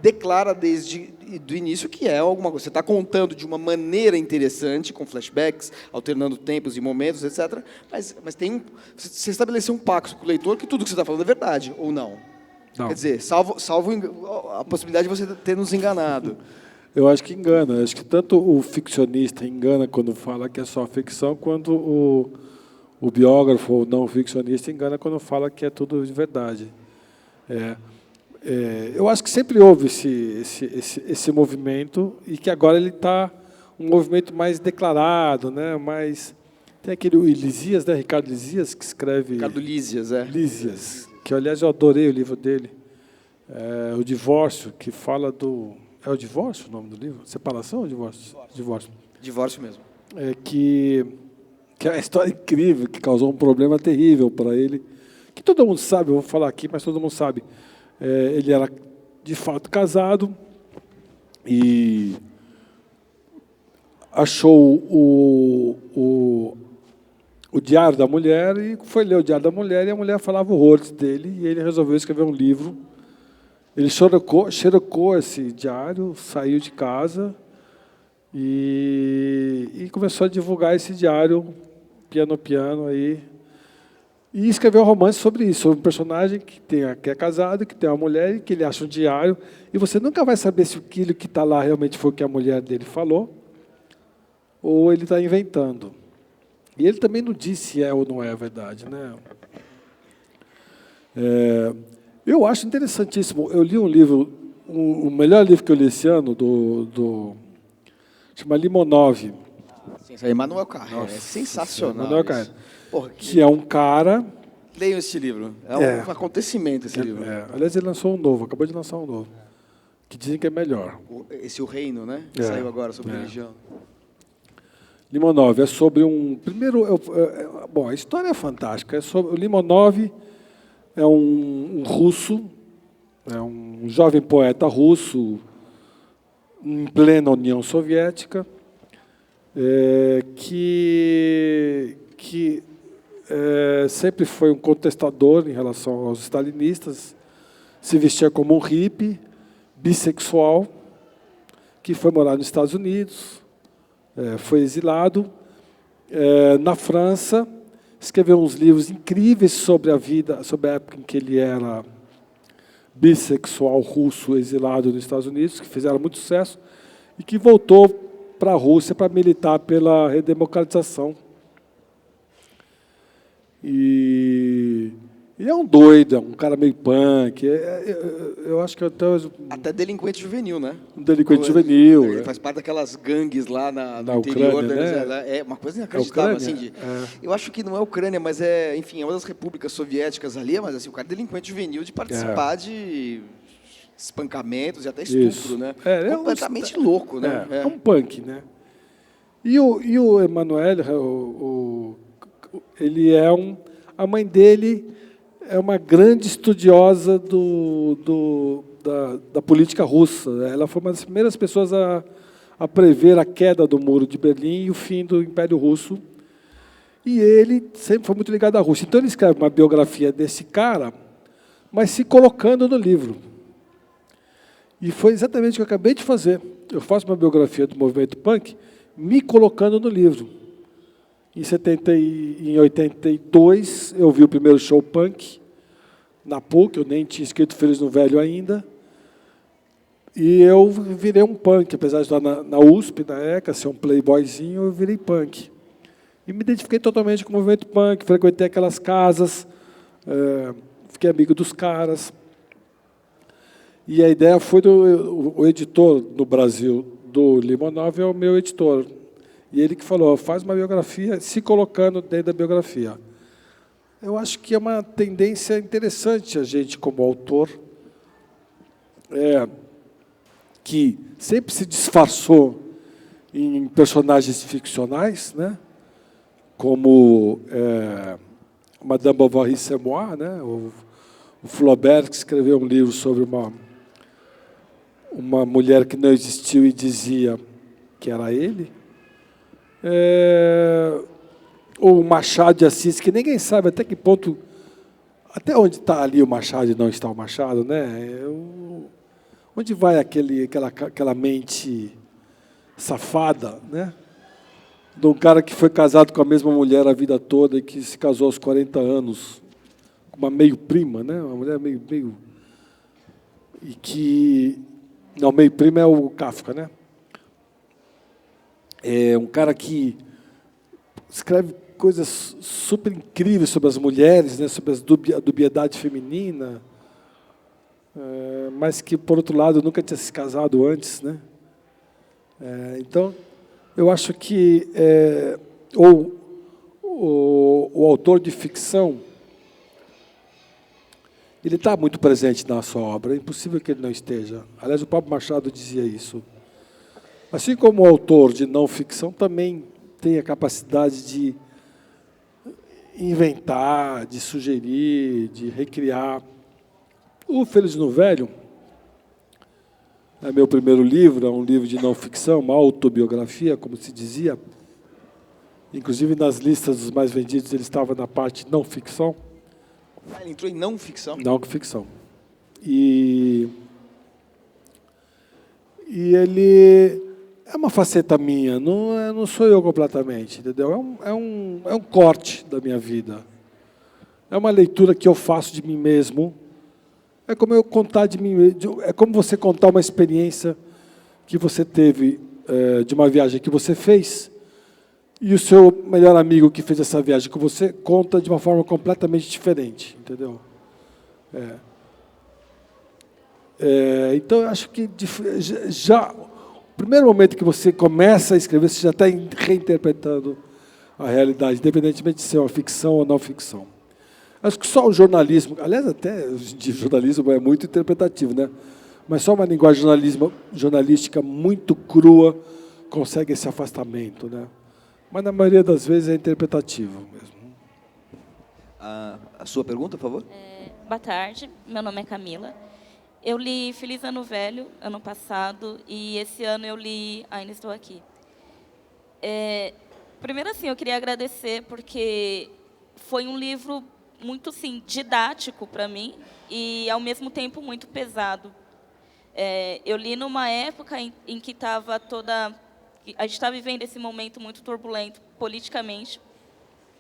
declara desde do início que é alguma coisa. Você está contando de uma maneira interessante, com flashbacks, alternando tempos e momentos, etc. Mas você estabeleceu um pacto com o leitor que tudo que você está falando é verdade, ou não? Não. Quer dizer, salvo a possibilidade de você ter nos enganado. Eu acho que engana. Eu acho que tanto o ficcionista engana quando fala que é só ficção, quanto o biógrafo ou não ficcionista engana quando fala que é tudo de verdade. Eu acho que sempre houve esse movimento e que agora ele está um movimento mais declarado, né? Tem aquele Lísias, né? Ricardo Lísias, que escreve... Ricardo Lísias, Lísias, que, aliás, eu adorei o livro dele. O Divórcio, que fala do... É o divórcio o nome do livro? Separação ou divórcio? Divórcio. Divórcio mesmo. Que é uma história incrível, que causou um problema terrível para ele, que todo mundo sabe, eu vou falar aqui, mas todo mundo sabe. Ele era, de fato, casado e achou o diário da mulher e foi ler o diário da mulher e a mulher falava horrores dele e ele resolveu escrever um livro. Ele xerocou esse diário, saiu de casa e começou a divulgar esse diário, piano a piano, aí, e escreveu um romance sobre isso, sobre um personagem que é casado, que tem uma mulher e que ele acha um diário, e você nunca vai saber se aquilo que está lá realmente foi o que a mulher dele falou, ou ele está inventando. E ele também não disse se é ou não é a verdade, né? Eu acho interessantíssimo. Eu li um livro, o melhor livro que eu li esse ano, chama Limonov. Sim, isso aí, Manuel Carrera. É sensacional. Manuel Carrera. Porra, Que é um cara... Leiam esse livro. É um acontecimento esse livro. Aliás, ele lançou um novo, acabou de lançar um novo, que dizem que é melhor. O Reino, né? Que saiu agora sobre religião. Limonov é sobre um... Primeiro, bom, a história é fantástica. O Limonov é um russo, um jovem poeta russo, em plena União Soviética, que sempre foi um contestador em relação aos stalinistas, se vestia como um hippie, bissexual, que foi morar nos Estados Unidos, foi exilado na França, escreveu uns livros incríveis sobre a vida, sobre a época em que ele era bissexual russo exilado nos Estados Unidos, que fizeram muito sucesso, e que voltou para a Rússia para militar pela redemocratização. E é um doido, é um cara meio punk. Eu acho que até delinquente juvenil, né? Um delinquente juvenil. Ele faz parte daquelas gangues lá no interior Ucrânia, da Venezuela. É uma coisa inacreditável. Ucrânia? Assim, eu acho que não é a Ucrânia, mas enfim, é uma das repúblicas soviéticas ali, mas assim, o cara é delinquente juvenil de participar de espancamentos e até estupro, Isso. né? Completamente louco, né? É um punk, né? E o Emanuel, ele a mãe dele é uma grande estudiosa da política russa. Ela foi uma das primeiras pessoas a prever a queda do Muro de Berlim e o fim do Império Russo. E ele sempre foi muito ligado à Rússia. Então ele escreve uma biografia desse cara, mas se colocando no livro. E foi exatamente o que eu acabei de fazer. Eu faço uma biografia do movimento punk, me colocando no livro. Em 82, eu vi o primeiro show punk, na PUC, eu nem tinha escrito Feliz no Velho ainda, e eu virei um punk, apesar de estar na USP, na ECA, ser um playboyzinho, eu virei punk. E me identifiquei totalmente com o movimento punk, frequentei aquelas casas, fiquei amigo dos caras. E a ideia foi o editor no Brasil do Limonov é o meu editor. E ele que falou, faz uma biografia, se colocando dentro da biografia. Eu acho que é uma tendência interessante a gente, como autor, que sempre se disfarçou em personagens ficcionais, né? Como Madame Bovary c'est moi, né? O Flaubert, que escreveu um livro sobre uma mulher que não existiu e dizia que era ele. Ou o Machado de Assis, que ninguém sabe até que ponto, até onde está ali o Machado e não está o Machado, né? Onde vai aquela mente safada, né? De um cara que foi casado com a mesma mulher a vida toda e que se casou aos 40 anos, com uma meio-prima, né? Uma mulher meio... E que... Não, meio-prima é o Kafka, né? É um cara que escreve coisas super incríveis sobre as mulheres, né? Sobre a dubiedade feminina, mas que, por outro lado, nunca tinha se casado antes, né? Então, eu acho que o autor de ficção, ele está muito presente na sua obra, é impossível que ele não esteja. Aliás, o Pablo Machado dizia isso. Assim como o autor de não ficção também tem a capacidade de inventar, de sugerir, de recriar. O Feliz no Velho é meu primeiro livro, é um livro de não ficção, uma autobiografia, como se dizia. Inclusive, nas listas dos mais vendidos, ele estava na parte não ficção. Ah, ele entrou em não ficção? Não ficção. E ele é uma faceta minha, não sou eu completamente, entendeu? É um corte da minha vida. É uma leitura que eu faço de mim mesmo. É como eu contar de mim mesmo. É como você contar uma experiência que você teve de uma viagem que você fez e o seu melhor amigo que fez essa viagem com você conta de uma forma completamente diferente, entendeu? Então, eu acho que já o primeiro momento que você começa a escrever, você já está reinterpretando a realidade, independentemente de ser uma ficção ou não ficção. Acho que só o jornalismo, aliás, até de jornalismo é muito interpretativo, né? Mas só uma linguagem jornalística muito crua consegue esse afastamento, né? Mas, na maioria das vezes, é interpretativo mesmo. A sua pergunta, por favor? Boa tarde, meu nome é Camila. Eu li Feliz Ano Velho, ano passado, e esse ano eu li Ainda Estou Aqui. Primeiro, assim, eu queria agradecer, porque foi um livro muito, assim, didático para mim e, ao mesmo tempo, muito pesado. Eu li numa época em que estava toda... A gente está vivendo esse momento muito turbulento politicamente.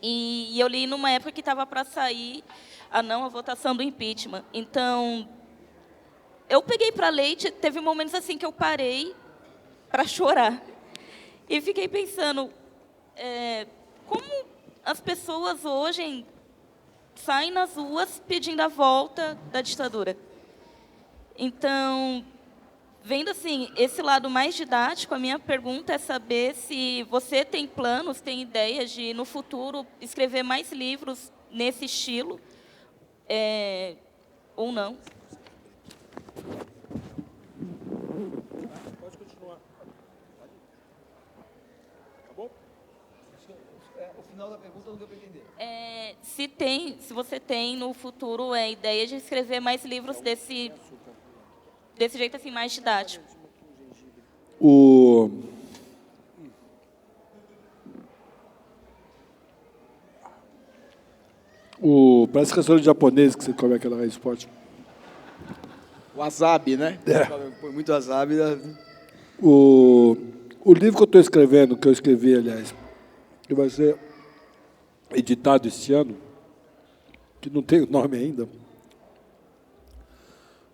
E eu li numa época que estava para sair a votação do impeachment. Então, eu peguei para ler e teve momentos assim que eu parei para chorar. E fiquei pensando, como as pessoas hoje saem nas ruas pedindo a volta da ditadura. Então, vendo assim esse lado mais didático, a minha pergunta é saber se você tem planos, tem ideias de, no futuro, escrever mais livros nesse estilo, ou não. Pode continuar. Acabou? O final da pergunta não deu para entender. Se você tem no futuro a ideia de escrever mais livros desse jeito assim mais didático. Parece restaurante japonês que você come aquela raiz forte. Wasabi, né? Põe muito wasabi. O livro que eu estou escrevendo, que eu escrevi, aliás, que vai ser editado este ano, que não tem o nome ainda.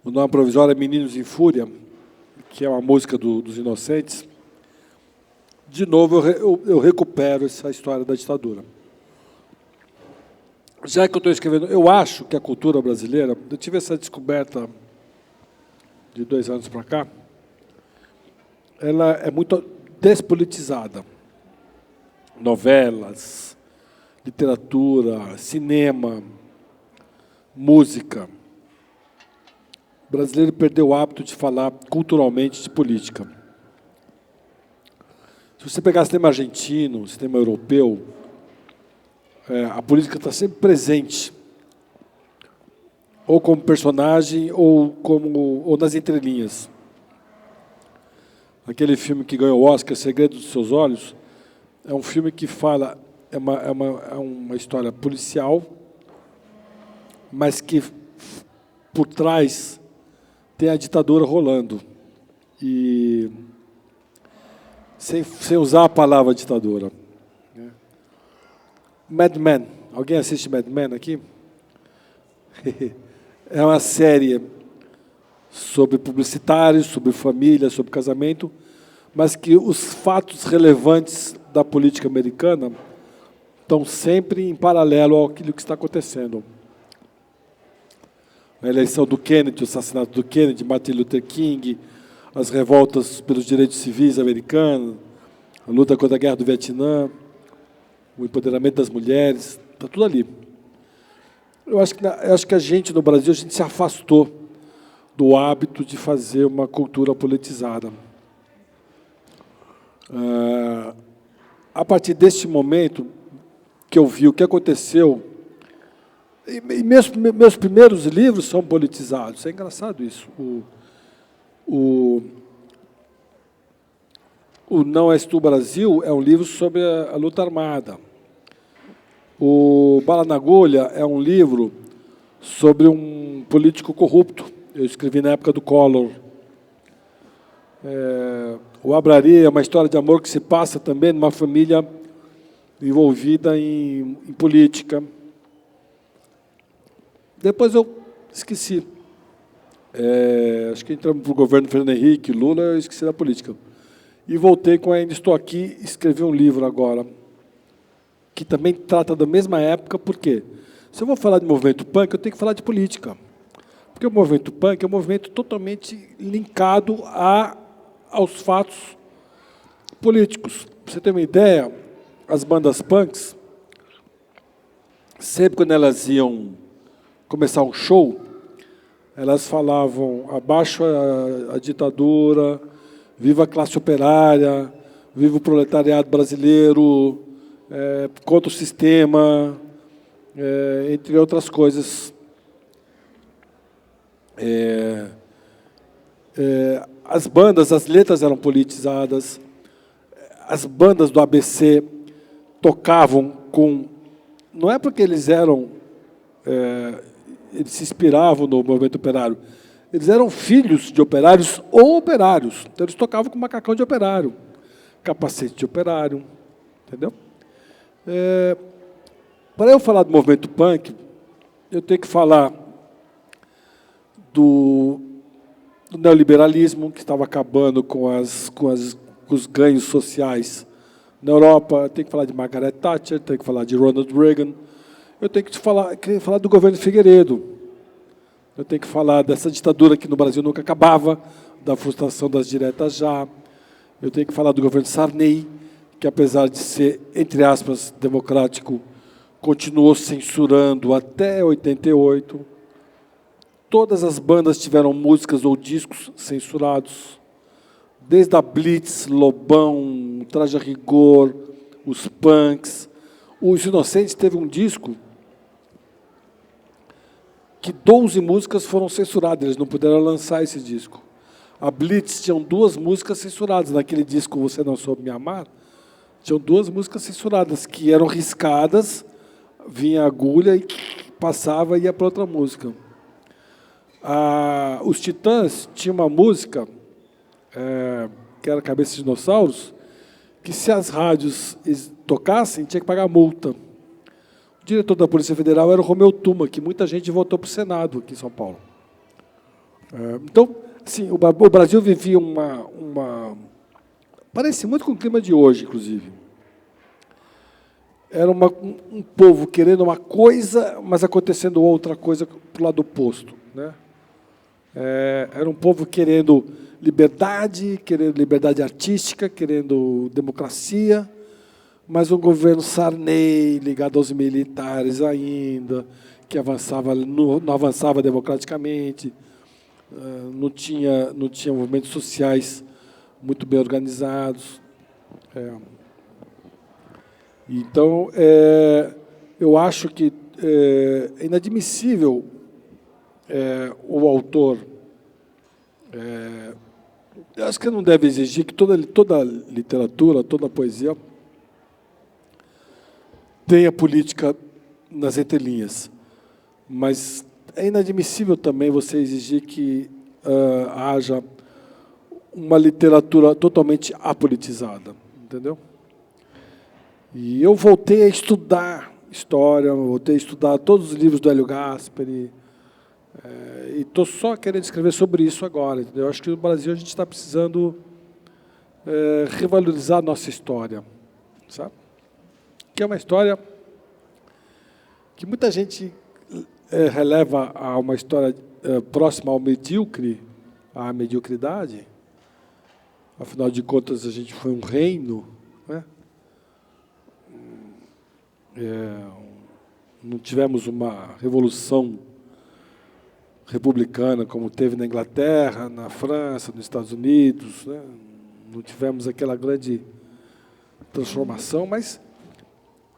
O nome provisório é Meninos em Fúria, que é uma música dos Inocentes. De novo, eu recupero essa história da ditadura. Já que eu estou escrevendo, eu acho que a cultura brasileira, eu tive essa descoberta de 2 anos para cá, ela é muito despolitizada. Novelas, literatura, cinema, música. O brasileiro perdeu o hábito de falar culturalmente de política. Se você pegar cinema argentino, cinema europeu, a política está sempre presente, ou como personagem, ou nas entrelinhas. Aquele filme que ganhou o Oscar, Segredo dos Seus Olhos, é um filme que fala, é uma história policial, mas que por trás tem a ditadura rolando. E sem usar a palavra ditadura. Mad Men. Alguém assiste Mad Men aqui? É uma série sobre publicitários, sobre família, sobre casamento, mas que os fatos relevantes da política americana estão sempre em paralelo àquilo que está acontecendo. A eleição do Kennedy, o assassinato do Kennedy, Martin Luther King, as revoltas pelos direitos civis americanos, a luta contra a guerra do Vietnã, o empoderamento das mulheres, está tudo ali. Eu acho que a gente, no Brasil, a gente se afastou do hábito de fazer uma cultura politizada. A partir deste momento que eu vi o que aconteceu, e meus primeiros livros são politizados. É engraçado isso. O Não És Tu Brasil é um livro sobre a luta armada. O Bala na Agulha é um livro sobre um político corrupto. Eu escrevi na época do Collor. O Abrari é uma história de amor que se passa também numa família envolvida em política. Depois eu esqueci. Acho que entramos para o governo Fernando Henrique, Lula, eu esqueci da política. E voltei com Ainda Estou Aqui, escrevi um livro agora, que também trata da mesma época, porque se eu vou falar de movimento punk, eu tenho que falar de política. Porque o movimento punk é um movimento totalmente linkado aos fatos políticos. Para você ter uma ideia, as bandas punks, sempre quando elas iam começar um show, elas falavam abaixo a ditadura, viva a classe operária, viva o proletariado brasileiro, contra o sistema, entre outras coisas. As bandas, as letras eram politizadas, as bandas do ABC tocavam com... Não é porque eles eram... eles se inspiravam no movimento operário. Eles eram filhos de operários ou operários. Então, eles tocavam com macacão de operário, capacete de operário. Entendeu? Para eu falar do movimento punk, eu tenho que falar do neoliberalismo, que estava acabando com os ganhos sociais na Europa. Eu tenho que falar de Margaret Thatcher, tenho que falar de Ronald Reagan. Eu tenho que falar do governo Figueiredo. Eu tenho que falar dessa ditadura que no Brasil nunca acabava, da frustração das diretas já. Eu tenho que falar do governo Sarney, que, apesar de ser, entre aspas, democrático, continuou censurando até 88. Todas as bandas tiveram músicas ou discos censurados, desde a Blitz, Lobão, Traje a Rigor, os punks. Os Inocentes teve um disco que 12 músicas foram censuradas, eles não puderam lançar esse disco. A Blitz tinham 2 músicas censuradas, naquele disco Você Não Soube Me Amar, tinham 2 músicas censuradas, que eram riscadas, vinha a agulha e passava e ia para outra música. Os Titãs tinham uma música, que era Cabeça de Dinossauros, que se as rádios tocassem, tinha que pagar multa. O diretor da Polícia Federal era o Romeu Tuma, que muita gente votou para o Senado aqui em São Paulo. Então, assim, o Brasil vivia parece muito com o clima de hoje, inclusive. Era um povo querendo uma coisa, mas acontecendo outra coisa para o lado oposto, né? Era um povo querendo liberdade artística, querendo democracia, mas um governo Sarney, ligado aos militares ainda, que não avançava democraticamente, não tinha movimentos sociais muito bem organizados. Então, eu acho que é inadmissível o autor... eu acho que não deve exigir que toda literatura, toda poesia tenha política nas entrelinhas. Mas é inadmissível também você exigir que haja uma literatura totalmente apolitizada, entendeu? E eu voltei a estudar história, voltei a estudar todos os livros do Hélio Gaspari, e estou só querendo escrever sobre isso agora, entendeu? Eu acho que no Brasil a gente está precisando revalorizar a nossa história, sabe? Que é uma história que muita gente releva a uma história próxima ao medíocre, à mediocridade. Afinal de contas, a gente foi um reino, né? Não tivemos uma revolução republicana como teve na Inglaterra, na França, nos Estados Unidos, né? Não tivemos aquela grande transformação, mas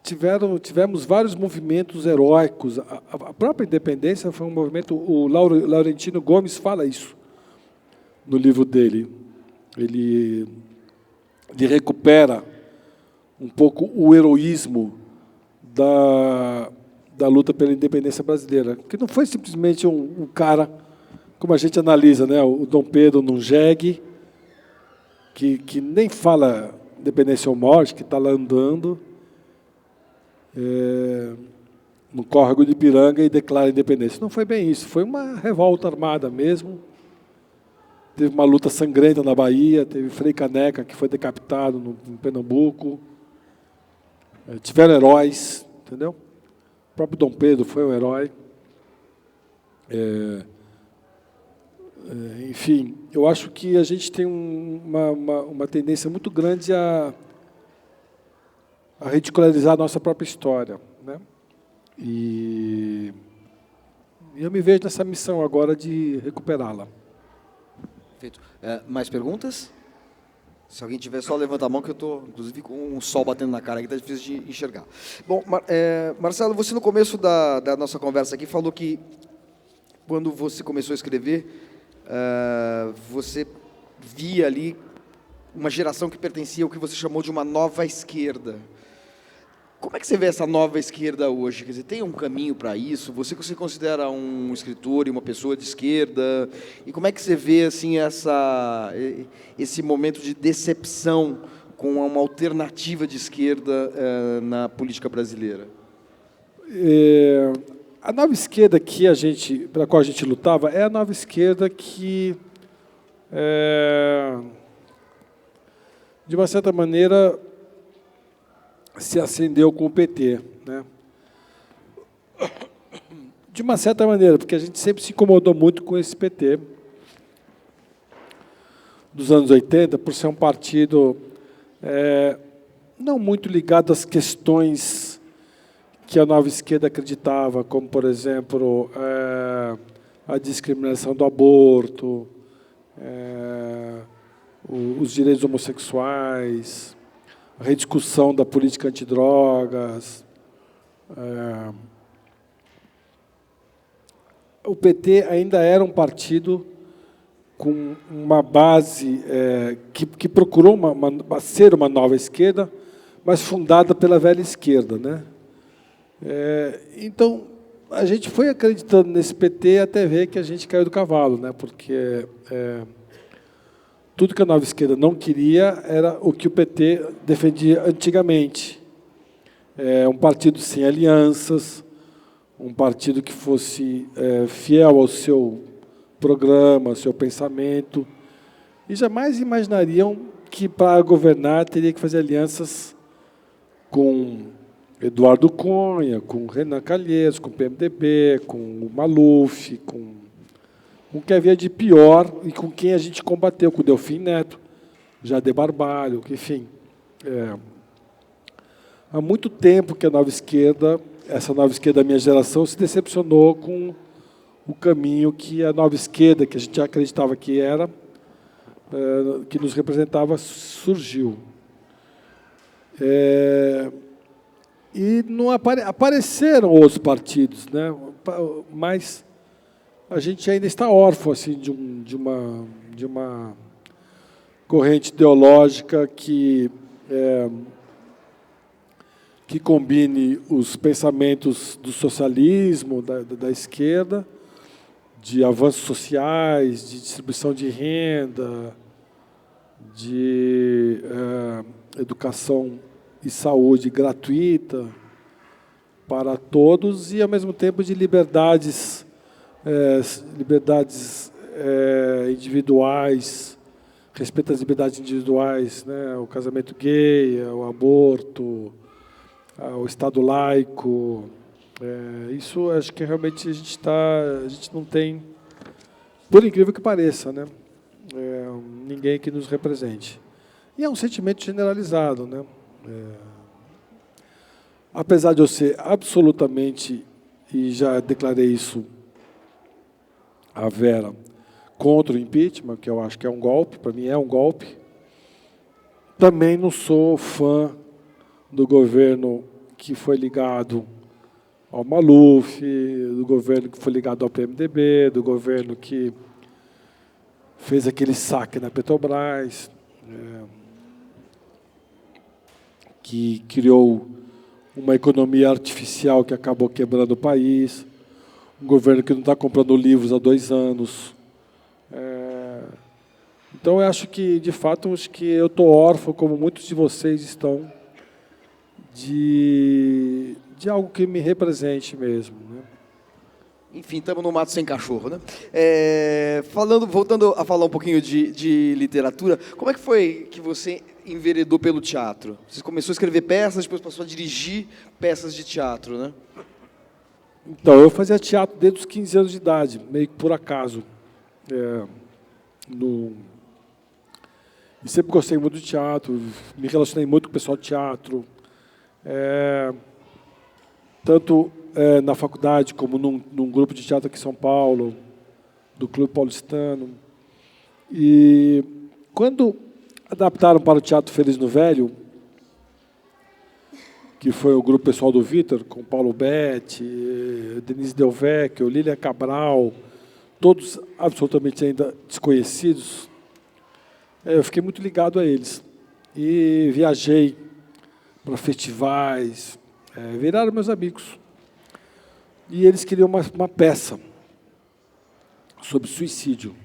tivemos vários movimentos heróicos. A própria independência foi um movimento. O Laurentino Gomes fala isso no livro dele. Ele recupera um pouco o heroísmo da luta pela independência brasileira, que não foi simplesmente um cara, como a gente analisa, né, o Dom Pedro num jegue, que nem fala independência ou morte, que está lá andando no córrego de Ipiranga e declara a independência. Não foi bem isso, foi uma revolta armada mesmo. Teve uma luta sangrenta na Bahia, teve Frei Caneca, que foi decapitado no Pernambuco. Tiveram heróis, entendeu? O próprio Dom Pedro foi um herói. Enfim, eu acho que a gente tem uma tendência muito grande a ridicularizar a nossa própria história, né? E eu me vejo nessa missão agora de recuperá-la. Perfeito. Mais perguntas? Se alguém tiver, só levanta a mão, que eu estou, inclusive, com um sol batendo na cara aqui, está difícil de enxergar. Bom, Marcelo, você no começo da nossa conversa aqui falou que, quando você começou a escrever, você via ali uma geração que pertencia ao que você chamou de uma nova esquerda. Como é que você vê essa nova esquerda hoje? Quer dizer, tem um caminho para isso? Você se considera um escritor e uma pessoa de esquerda? E como é que você vê assim, esse momento de decepção com uma alternativa de esquerda na política brasileira? A nova esquerda pela qual a gente lutava é a nova esquerda que, de uma certa maneira, se acendeu com o PT, né? De uma certa maneira, porque a gente sempre se incomodou muito com esse PT dos anos 80, por ser um partido não muito ligado às questões que a nova esquerda acreditava, como, por exemplo, a discriminação do aborto, os direitos homossexuais, a rediscussão da política antidrogas. O PT ainda era um partido com uma base que procurou ser uma nova esquerda, mas fundada pela velha esquerda, né? Então, a gente foi acreditando nesse PT até ver que a gente caiu do cavalo, né? Porque tudo que a nova esquerda não queria era o que o PT defendia antigamente. Um partido sem alianças, um partido que fosse fiel ao seu programa, ao seu pensamento. E jamais imaginariam que, para governar, teria que fazer alianças com Eduardo Cunha, com Renan Calheiros, com o PMDB, com o Maluf, com o que havia de pior e com quem a gente combateu, com o Delfim Neto, Jade Barbalho, enfim. Há muito tempo que essa nova esquerda da minha geração, se decepcionou com o caminho que a nova esquerda, que a gente já acreditava que era, que nos representava, surgiu. E não apareceram outros partidos, né? Mas a gente ainda está órfão assim, de uma corrente ideológica que combine os pensamentos do socialismo, da esquerda, de avanços sociais, de distribuição de renda, de educação e saúde gratuita para todos e, ao mesmo tempo, de liberdades individuais, respeito às liberdades individuais, né? O casamento gay, o aborto, o Estado laico. Isso acho que realmente a gente não tem, por incrível que pareça, né? Ninguém que nos represente. E é um sentimento generalizado, né? Apesar de eu ser absolutamente, e já declarei isso à Vera, contra o impeachment, que eu acho que é um golpe, para mim é um golpe, também não sou fã do governo que foi ligado ao Maluf, do governo que foi ligado ao PMDB, do governo que fez aquele saque na Petrobras, que criou uma economia artificial que acabou quebrando o país, um governo que não está comprando livros há 2 anos. Então, eu acho que, de fato, acho que eu estou órfão, como muitos de vocês estão, de algo que me represente mesmo, né? Enfim, estamos no mato sem cachorro, né? Voltando a falar um pouquinho de literatura, como é que foi que você enveredou pelo teatro? Você começou a escrever peças, depois passou a dirigir peças de teatro, né? Então, eu fazia teatro desde os 15 anos de idade, meio que por acaso. E sempre gostei muito de teatro, me relacionei muito com o pessoal de teatro, tanto na faculdade como num grupo de teatro aqui em São Paulo, do Clube Paulistano. E quando adaptaram para o Teatro Feliz no Velho, que foi o grupo pessoal do Vitor, com Paulo Betti, Denise Del Vecchio, Lília Cabral, todos absolutamente ainda desconhecidos, eu fiquei muito ligado a eles. E viajei para festivais, viraram meus amigos. E eles queriam uma peça sobre suicídio.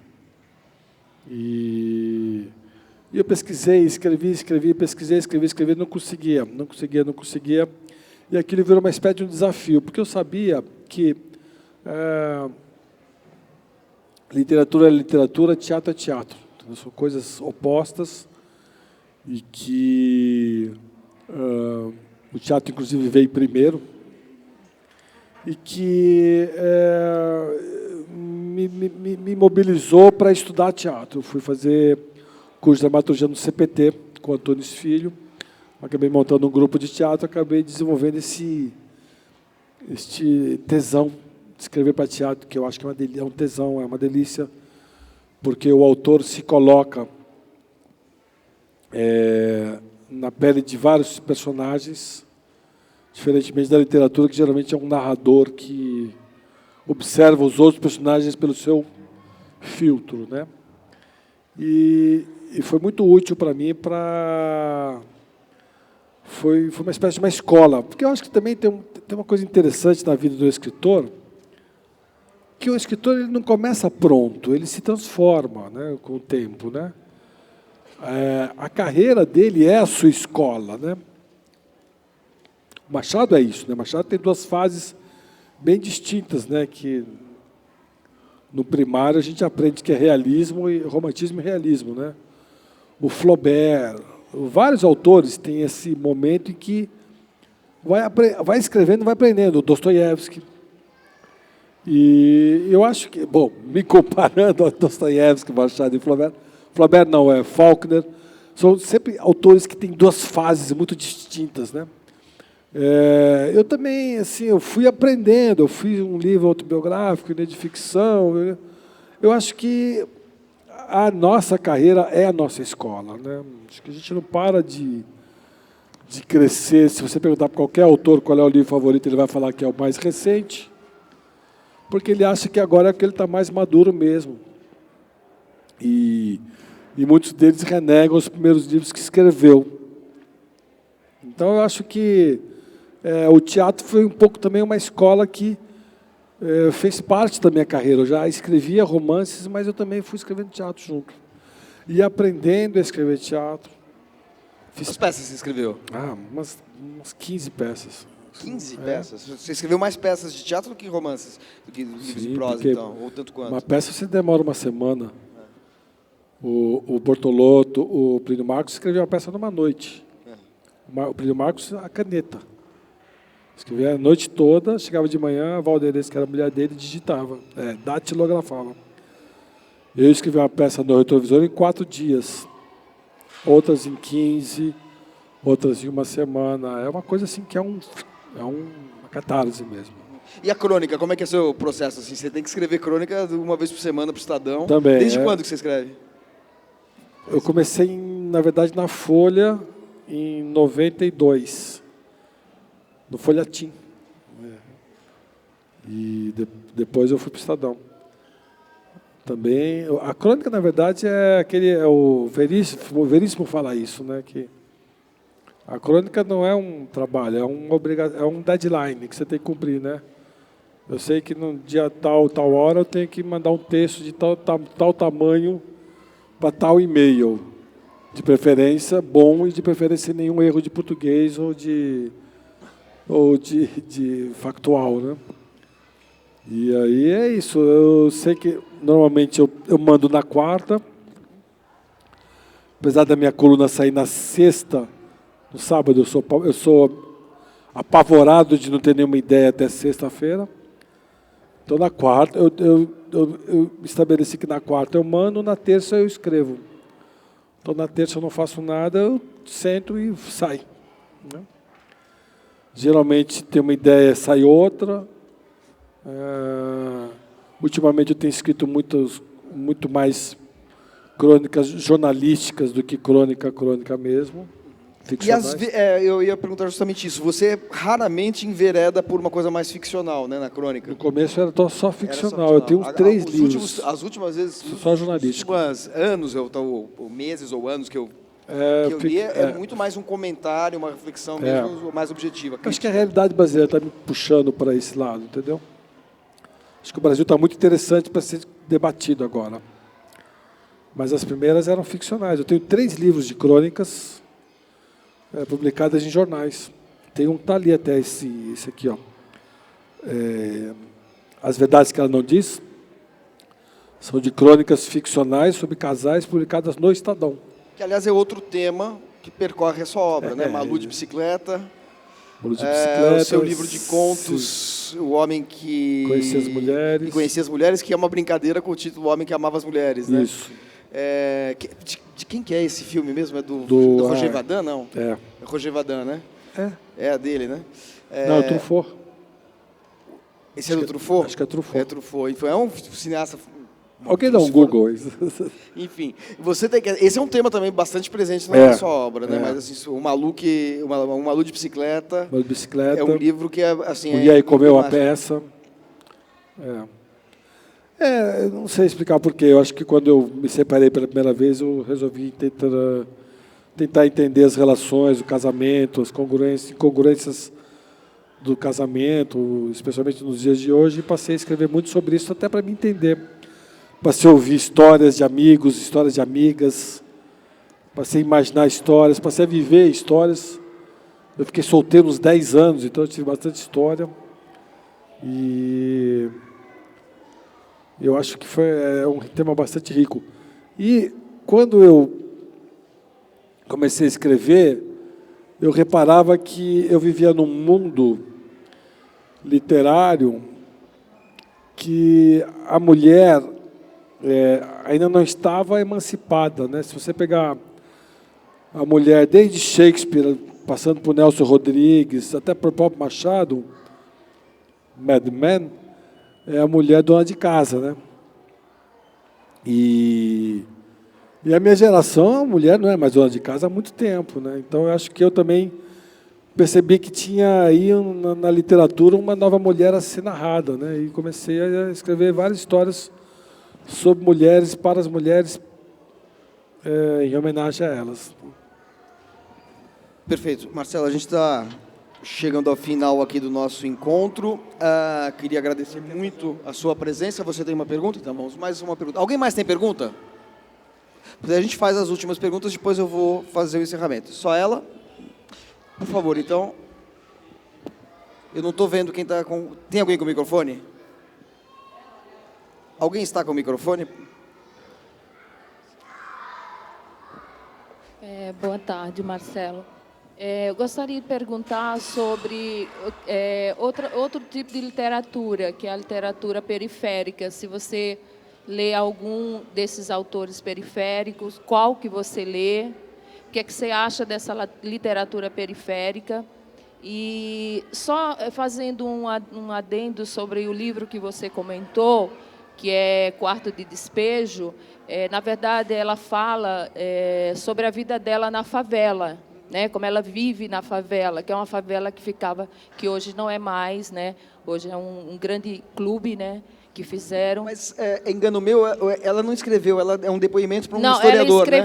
E eu pesquisei, escrevi, pesquisei, não conseguia. E aquilo virou uma espécie de um desafio, porque eu sabia que literatura é literatura, teatro é teatro. São coisas opostas e que o teatro, inclusive, veio primeiro e que me mobilizou para estudar teatro. Eu fui fazer curso de dramaturgia no CPT com o Antônio Filho, acabei montando um grupo de teatro, acabei desenvolvendo este tesão de escrever para teatro, que eu acho que é um tesão, é uma delícia, porque o autor se coloca na pele de vários personagens, diferentemente da literatura, que geralmente é um narrador que observa os outros personagens pelo seu filtro, né? E foi muito útil para mim, foi uma espécie de uma escola, porque eu acho que também tem uma coisa interessante na vida do escritor, que o escritor ele não começa pronto, ele se transforma, né, com o tempo, né? A carreira dele é a sua escola, né? O Machado é isso, né? Machado tem 2 fases bem distintas, né? Que no primário a gente aprende que é realismo e romantismo e realismo, né? O Flaubert, vários autores têm esse momento em que vai escrevendo, vai aprendendo. O Dostoiévski. E eu acho que, bom, me comparando a Dostoiévski, Machado e Flaubert não, é Faulkner, são sempre autores que têm 2 fases muito distintas, né? Eu também, assim, eu fui aprendendo, eu fiz um livro autobiográfico, né, de ficção. Eu acho que a nossa carreira é a nossa escola, né? Acho que a gente não para de crescer. Se você perguntar para qualquer autor qual é o livro favorito, ele vai falar que é o mais recente, porque ele acha que agora é que ele está mais maduro mesmo. E muitos deles renegam os primeiros livros que escreveu. Então, eu acho que o teatro foi um pouco também uma escola que fez parte da minha carreira. Eu já escrevia romances, mas eu também fui escrevendo teatro junto. E aprendendo a escrever teatro. Quantas peças você escreveu? Umas 15 peças. 15 peças? Você escreveu mais peças de teatro do que romances? Do que livros de prosa, então? Ou tanto quanto? Uma peça você demora uma semana. O Bortolotto, o Plínio Marcos escreveu uma peça numa noite. O Plínio Marcos, a caneta. Escrevia a noite toda, chegava de manhã, a Valderez, que era a mulher dele, digitava, datilografava. Eu escrevi uma peça no retrovisor em 4 dias. Outras em 15, outras em uma semana. É uma coisa assim que é uma catarse mesmo. E a crônica, como é que é o seu processo? Assim, você tem que escrever crônica uma vez por semana para o Estadão. Também. Desde quando que você escreve? Eu comecei, na verdade, na Folha, em 92, no Folhetim. E depois eu fui para o Estadão. Também, a crônica, na verdade, o Veríssimo fala isso, né? Que a crônica não é um trabalho, é um deadline que você tem que cumprir, né? Eu sei que no dia tal hora eu tenho que mandar um texto de tal tamanho para tal e-mail, de preferência bom e de preferência sem nenhum erro de português ou de factual, né? E aí é isso. Eu sei que normalmente eu mando na quarta, apesar da minha coluna sair na sexta, no sábado eu sou apavorado de não ter nenhuma ideia até sexta-feira. Então na quarta eu estabeleci que na quarta eu mando, na terça eu escrevo. Então na terça eu não faço nada, eu sento e sai, né? Geralmente tem uma ideia, sai outra. Ultimamente eu tenho escrito muito mais crônicas jornalísticas do que crônica mesmo. E eu ia perguntar justamente isso. Você raramente envereda por uma coisa mais ficcional, né, na crônica? No começo era só ficcional. Eu tenho uns 3 livros. As últimas vezes... Só jornalístico. Os últimos anos, ou meses ou anos que eu li, muito mais um comentário, uma reflexão mesmo, mais objetiva. Acho que a realidade brasileira está me puxando para esse lado, entendeu? Acho que o Brasil está muito interessante para ser debatido agora. Mas as primeiras eram ficcionais. Eu tenho 3 livros de crônicas publicadas em jornais. Tem um que está ali até esse aqui, ó. As Verdades que Ela Não Diz. São de crônicas ficcionais sobre casais publicadas no Estadão. Que, aliás, é outro tema que percorre a sua obra, né? Malu de Bicicleta. O seu livro de contos, O Homem que... Conhecia as Mulheres. Que é uma brincadeira com o título O Homem que Amava as Mulheres, né? Isso. De quem que é esse filme mesmo? É do Roger Vadim, não? É Roger Vadim, né? É a dele, né? Não, é Truffaut. Esse é do Truffaut? Acho que é Truffaut. É Truffaut. É um cineasta... Alguém dá um Google. Enfim, esse é um tema também bastante presente na sua obra, né? Mas assim, o Malu de Bicicleta, é um livro que é assim... E aí comeu a peça. Não sei explicar porquê. Eu acho que quando eu me separei pela primeira vez, eu resolvi tentar entender as relações, o casamento, as incongruências do casamento, especialmente nos dias de hoje, e passei a escrever muito sobre isso, até para me entender. Passei a ouvir histórias de amigos, histórias de amigas, passei a imaginar histórias, passei a viver histórias. Eu fiquei solteiro uns 10 anos, então eu tive bastante história. E eu acho que foi um tema bastante rico. E quando eu comecei a escrever, eu reparava que eu vivia num mundo literário que a mulher ainda não estava emancipada, né? Se você pegar a mulher desde Shakespeare, passando por Nelson Rodrigues, até por próprio Machado, Mad Men, é a mulher dona de casa, né? E a minha geração, a mulher não é mais dona de casa há muito tempo, né? Então, eu acho que eu também percebi que tinha aí na literatura uma nova mulher a ser narrada, né? E comecei a escrever várias histórias sobre mulheres, para as mulheres, em homenagem a elas. Perfeito. Marcelo, a gente está chegando ao final aqui do nosso encontro. Queria agradecer muito a sua presença. Você tem uma pergunta? Então vamos mais uma pergunta. Alguém mais tem pergunta? A gente faz as últimas perguntas, depois eu vou fazer o encerramento. Só ela? Por favor, então. Eu não estou vendo quem está com... Tem alguém com o microfone? Alguém está com o microfone? Boa tarde, Marcelo. Eu gostaria de perguntar sobre outro tipo de literatura, que é a literatura periférica. Se você lê algum desses autores periféricos, qual que você lê? O que é que você acha dessa literatura periférica? E só fazendo um adendo sobre o livro que você comentou, que é Quarto de Despejo, na verdade, ela fala sobre a vida dela na favela, né? Como ela vive na favela, que é uma favela que hoje não é mais, né? Hoje é um grande clube, né? Que fizeram. Mas, engano meu, ela não escreveu, ela é um depoimento para um historiador, né?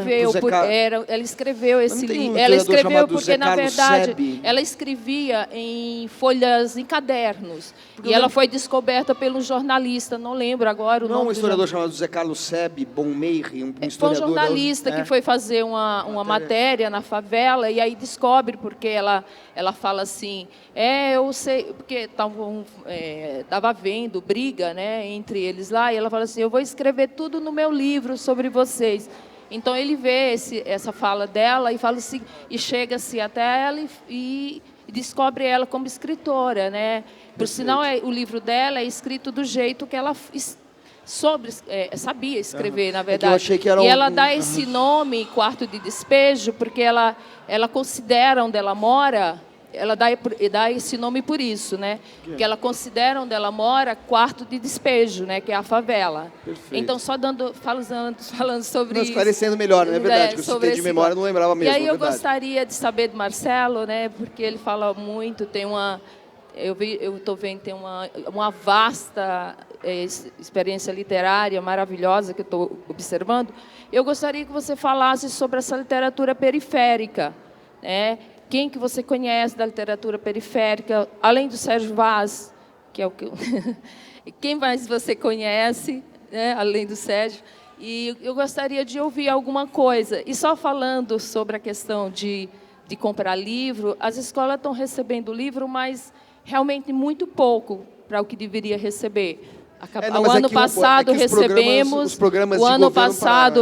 Ela escreveu esse livro. Ela escreveu porque, na verdade, ela escrevia em folhas, em cadernos. E ela foi descoberta pelo jornalista, não lembro agora o nome. Não, um historiador chamado José Carlos Sebe, Bonmeir, um historiador. Foi um jornalista que foi fazer uma matéria na favela, e aí descobre, porque ela fala assim, eu sei, porque estava havendo briga, né, entre eles lá, e ela fala assim, eu vou escrever tudo no meu livro sobre vocês. Então ele vê essa fala dela e fala assim, e chega-se até ela e descobre ela como escritora, né? Por sinal, o livro dela é escrito do jeito que ela sabia escrever, na verdade. Eu achei que era e ela dá esse nome, Quarto de Despejo, porque ela considera onde ela mora. Ela dá esse nome por isso, né? Porque ela considera onde ela mora quarto de despejo, né? Que é a favela. Perfeito. Então, só falando sobre isso. Esclarecendo melhor, não é verdade? Que eu citei de memória, não lembrava mesmo. E aí eu gostaria de saber do Marcelo, né? Porque ele fala muito, eu estou vendo, tem uma vasta experiência literária maravilhosa que eu estou observando. Eu gostaria que você falasse sobre essa literatura periférica, né? Quem que você conhece da literatura periférica, além do Sérgio Vaz, que é o que quem mais você conhece, né, além do Sérgio? E eu gostaria de ouvir alguma coisa. E só falando sobre a questão de comprar livro, as escolas estão recebendo livro, mas realmente muito pouco para o que deveria receber. O ano passado recebemos,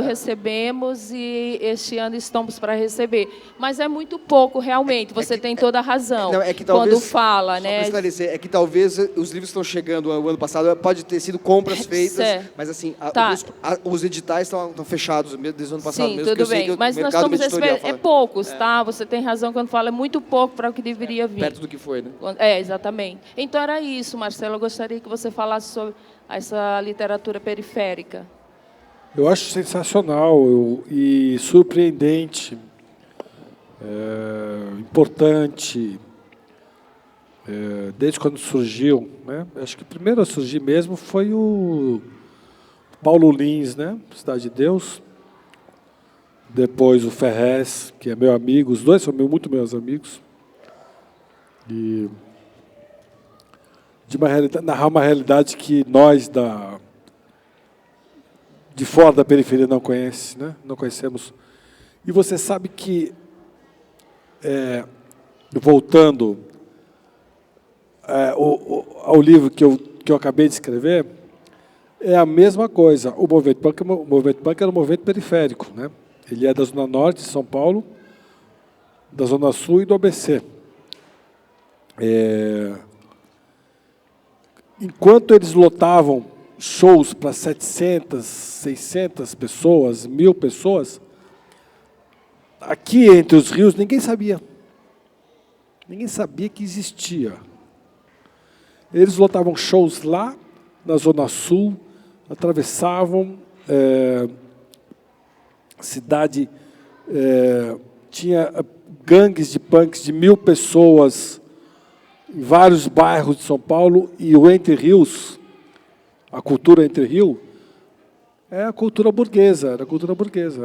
recebemos e este ano estamos para receber. Mas é muito pouco, realmente, você tem toda a razão. Quando fala, né? Para esclarecer, que talvez os livros estão chegando o ano passado, pode ter sido compras feitas, mas assim, os editais estão fechados desde o ano passado. Sim, mesmo, tudo bem, mas nós estamos esperando, poucos, tá? Você tem razão quando fala, é muito pouco para o que deveria vir. Perto do que foi, né? Exatamente. Então era isso, Marcelo, eu gostaria que você falasse sobre essa literatura periférica. Eu acho sensacional e surpreendente, importante, desde quando surgiu, né? Acho que o primeiro a surgir mesmo foi o Paulo Lins, né? Cidade de Deus. Depois o Ferrez, que é meu amigo, os dois são muito meus amigos. E narrar uma realidade que nós de fora da periferia não conhece, né? Não conhecemos. E você sabe que, voltando ao livro que eu acabei de escrever, é a mesma coisa. O movimento punk era um movimento periférico, né? Ele é da Zona Norte de São Paulo, da Zona Sul e do ABC. Enquanto eles lotavam shows para 700, 600 pessoas, 1000 pessoas, aqui entre os rios ninguém sabia. Ninguém sabia que existia. Eles lotavam shows lá na Zona Sul, atravessavam cidade, tinha gangues de punks de 1000 pessoas em vários bairros de São Paulo, e o Entre Rios, a cultura Entre Rio, é a cultura burguesa, era a cultura burguesa.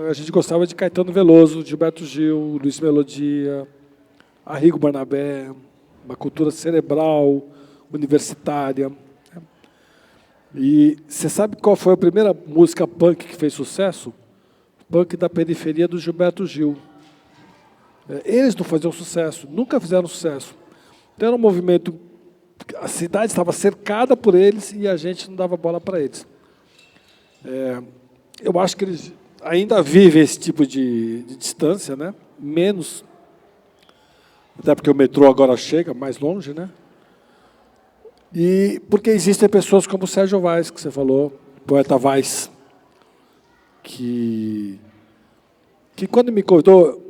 A gente gostava de Caetano Veloso, Gilberto Gil, Luiz Melodia, Arrigo Barnabé, uma cultura cerebral, universitária. E você sabe qual foi a primeira música punk que fez sucesso? Punk da periferia do Gilberto Gil. Eles não faziam sucesso, nunca fizeram sucesso. Então era um movimento, a cidade estava cercada por eles e a gente não dava bola para eles. Eu acho que eles ainda vivem esse tipo de distância, né? Menos, até porque o metrô agora chega mais longe, né? E porque existem pessoas como o Sérgio Vaz, que você falou, poeta Vaz, que quando me convidou,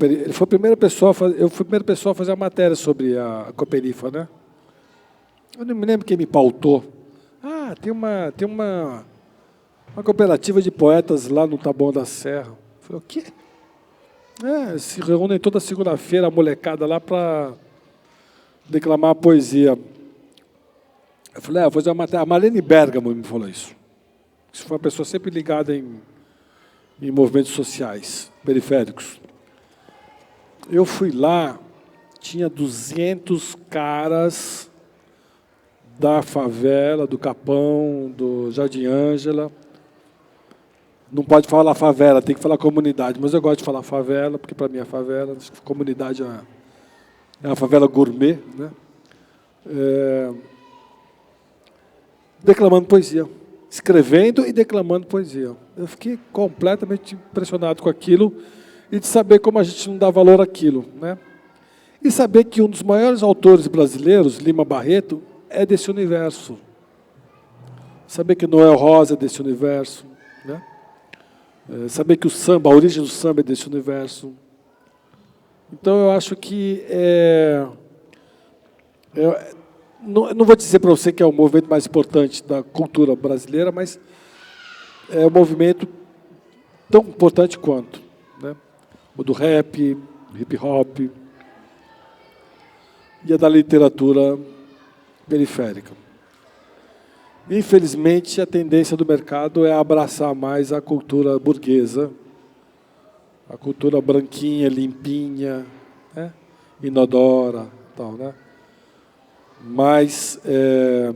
ele foi a primeira pessoa, eu fui a primeira pessoa a fazer a matéria sobre a Cooperifa, né? Eu não me lembro quem me pautou. Tem uma cooperativa de poetas lá no Taboão da Serra. Eu falei, o quê? Se reúnem toda segunda-feira a molecada lá para declamar a poesia. Eu falei, vou fazer uma matéria. A Marlene Bergamo me falou isso. Isso foi uma pessoa sempre ligada em movimentos sociais, periféricos. Eu fui lá, tinha 200 caras da favela, do Capão, do Jardim Ângela. Não pode falar favela, tem que falar comunidade, mas eu gosto de falar favela, porque para mim é favela, comunidade é uma favela gourmet, né? Declamando poesia, escrevendo e declamando poesia. Eu fiquei completamente impressionado com aquilo e de saber como a gente não dá valor àquilo, né? E saber que um dos maiores autores brasileiros, Lima Barreto, é desse universo. Saber que Noel Rosa é desse universo, né? Saber que o samba, a origem do samba é desse universo. Então eu acho que não vou dizer para você que é o movimento mais importante da cultura brasileira, mas é um movimento tão importante quanto, né? O do rap, hip hop e a da literatura periférica. Infelizmente, a tendência do mercado é abraçar mais a cultura burguesa, a cultura branquinha, limpinha, né? Inodora, tal, né? Mas é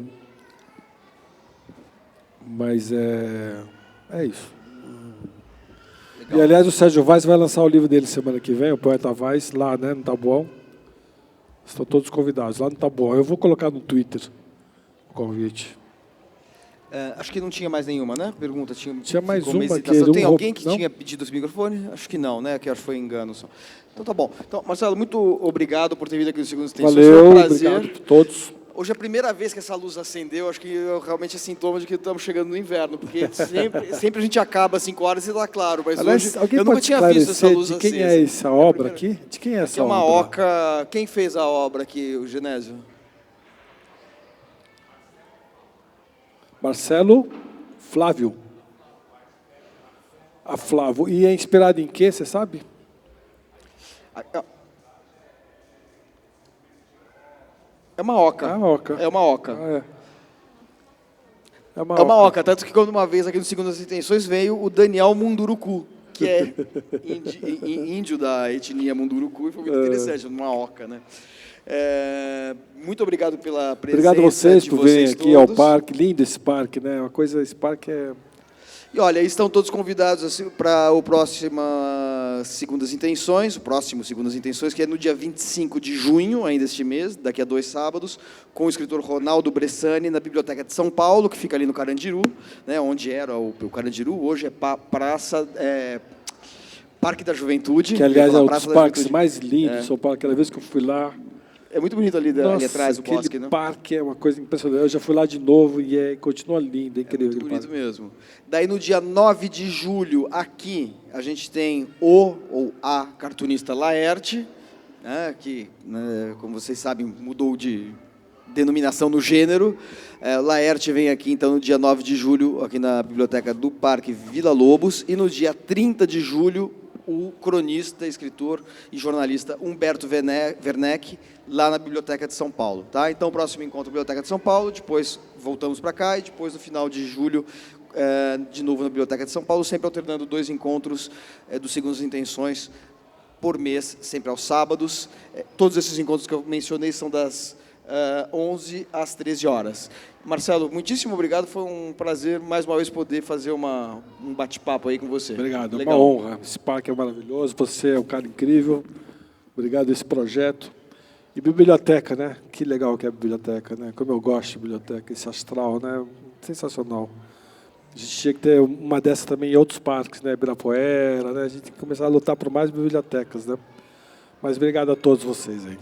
isso. Legal. E, aliás, o Sérgio Vaz vai lançar o livro dele semana que vem, o Poeta Vaz, lá, né, no Taboão. Estão todos convidados, lá no Taboão. Eu vou colocar no Twitter o convite. Acho que não tinha mais nenhuma, né? Pergunta. Tinha mais uma. Tem alguém que tinha pedido esse microfone? Acho que não, né? Que acho que foi engano só. Então tá bom. Então, Marcelo, muito obrigado por ter vindo aqui no Segundo Extensões. Valeu, foi um prazer. Obrigado a todos. Hoje é a primeira vez que essa luz acendeu, acho que realmente é sintoma de que estamos chegando no inverno, porque sempre a gente acaba às 5 horas e está claro, mas aliás, hoje eu nunca tinha visto essa luz acesa. De quem é essa obra aqui? De quem é essa obra? É uma oca. Quem fez a obra aqui, o Genésio? Marcelo Flávio. A Flávio. E é inspirado em quê, você sabe? É uma oca. É uma oca. É uma oca. É uma oca. Tanto que quando uma vez aqui no Segundas Intenções veio o Daniel Munduruku, que é índio da etnia Munduruku, e foi muito interessante, uma oca, né? Muito obrigado pela presença. Obrigado a vocês por virem aqui todos. ao parque. Lindo esse parque, né? Esse parque é... E olha, estão todos convidados assim, para o próximo Segundas Intenções, que é no dia 25 de junho, ainda este mês, daqui a 2 sábados, com o escritor Ronaldo Bressani, na Biblioteca de São Paulo, que fica ali no Carandiru, né, onde era o Carandiru, hoje é Parque da Juventude. Que, aliás, é um dos parques mais lindos de São Paulo. Aquela vez que eu fui lá... É muito bonito ali atrás do bosque, né? O parque é uma coisa impressionante. Eu já fui lá de novo e continua lindo, é incrível. É muito bonito mesmo. Daí, no dia 9 de julho, aqui, a gente tem a cartunista Laerte, né, que, né, como vocês sabem, mudou de denominação no gênero. Laerte vem aqui, então, no dia 9 de julho, aqui na Biblioteca do Parque Vila Lobos. E no dia 30 de julho, o cronista, escritor e jornalista Humberto Werneck, lá na Biblioteca de São Paulo. Tá? Então, o próximo encontro na Biblioteca de São Paulo, depois voltamos para cá e depois, no final de julho, de novo na Biblioteca de São Paulo, sempre alternando 2 encontros dos Segundas Intenções por mês, sempre aos sábados. Todos esses encontros que eu mencionei são das 11 às 13 horas. Marcelo, muitíssimo obrigado. Foi um prazer, mais uma vez, poder fazer um bate-papo aí com você. Obrigado, Legal. é uma honra. Esse parque é maravilhoso, você é um cara incrível. Obrigado a esse projeto. E biblioteca, né? Que legal que é a biblioteca, né? Como eu gosto de biblioteca, esse astral, né? Sensacional. A gente tinha que ter uma dessa também em outros parques, né? Ibirapuera, né? A gente tem que começar a lutar por mais bibliotecas, né? Mas obrigado a todos vocês aí.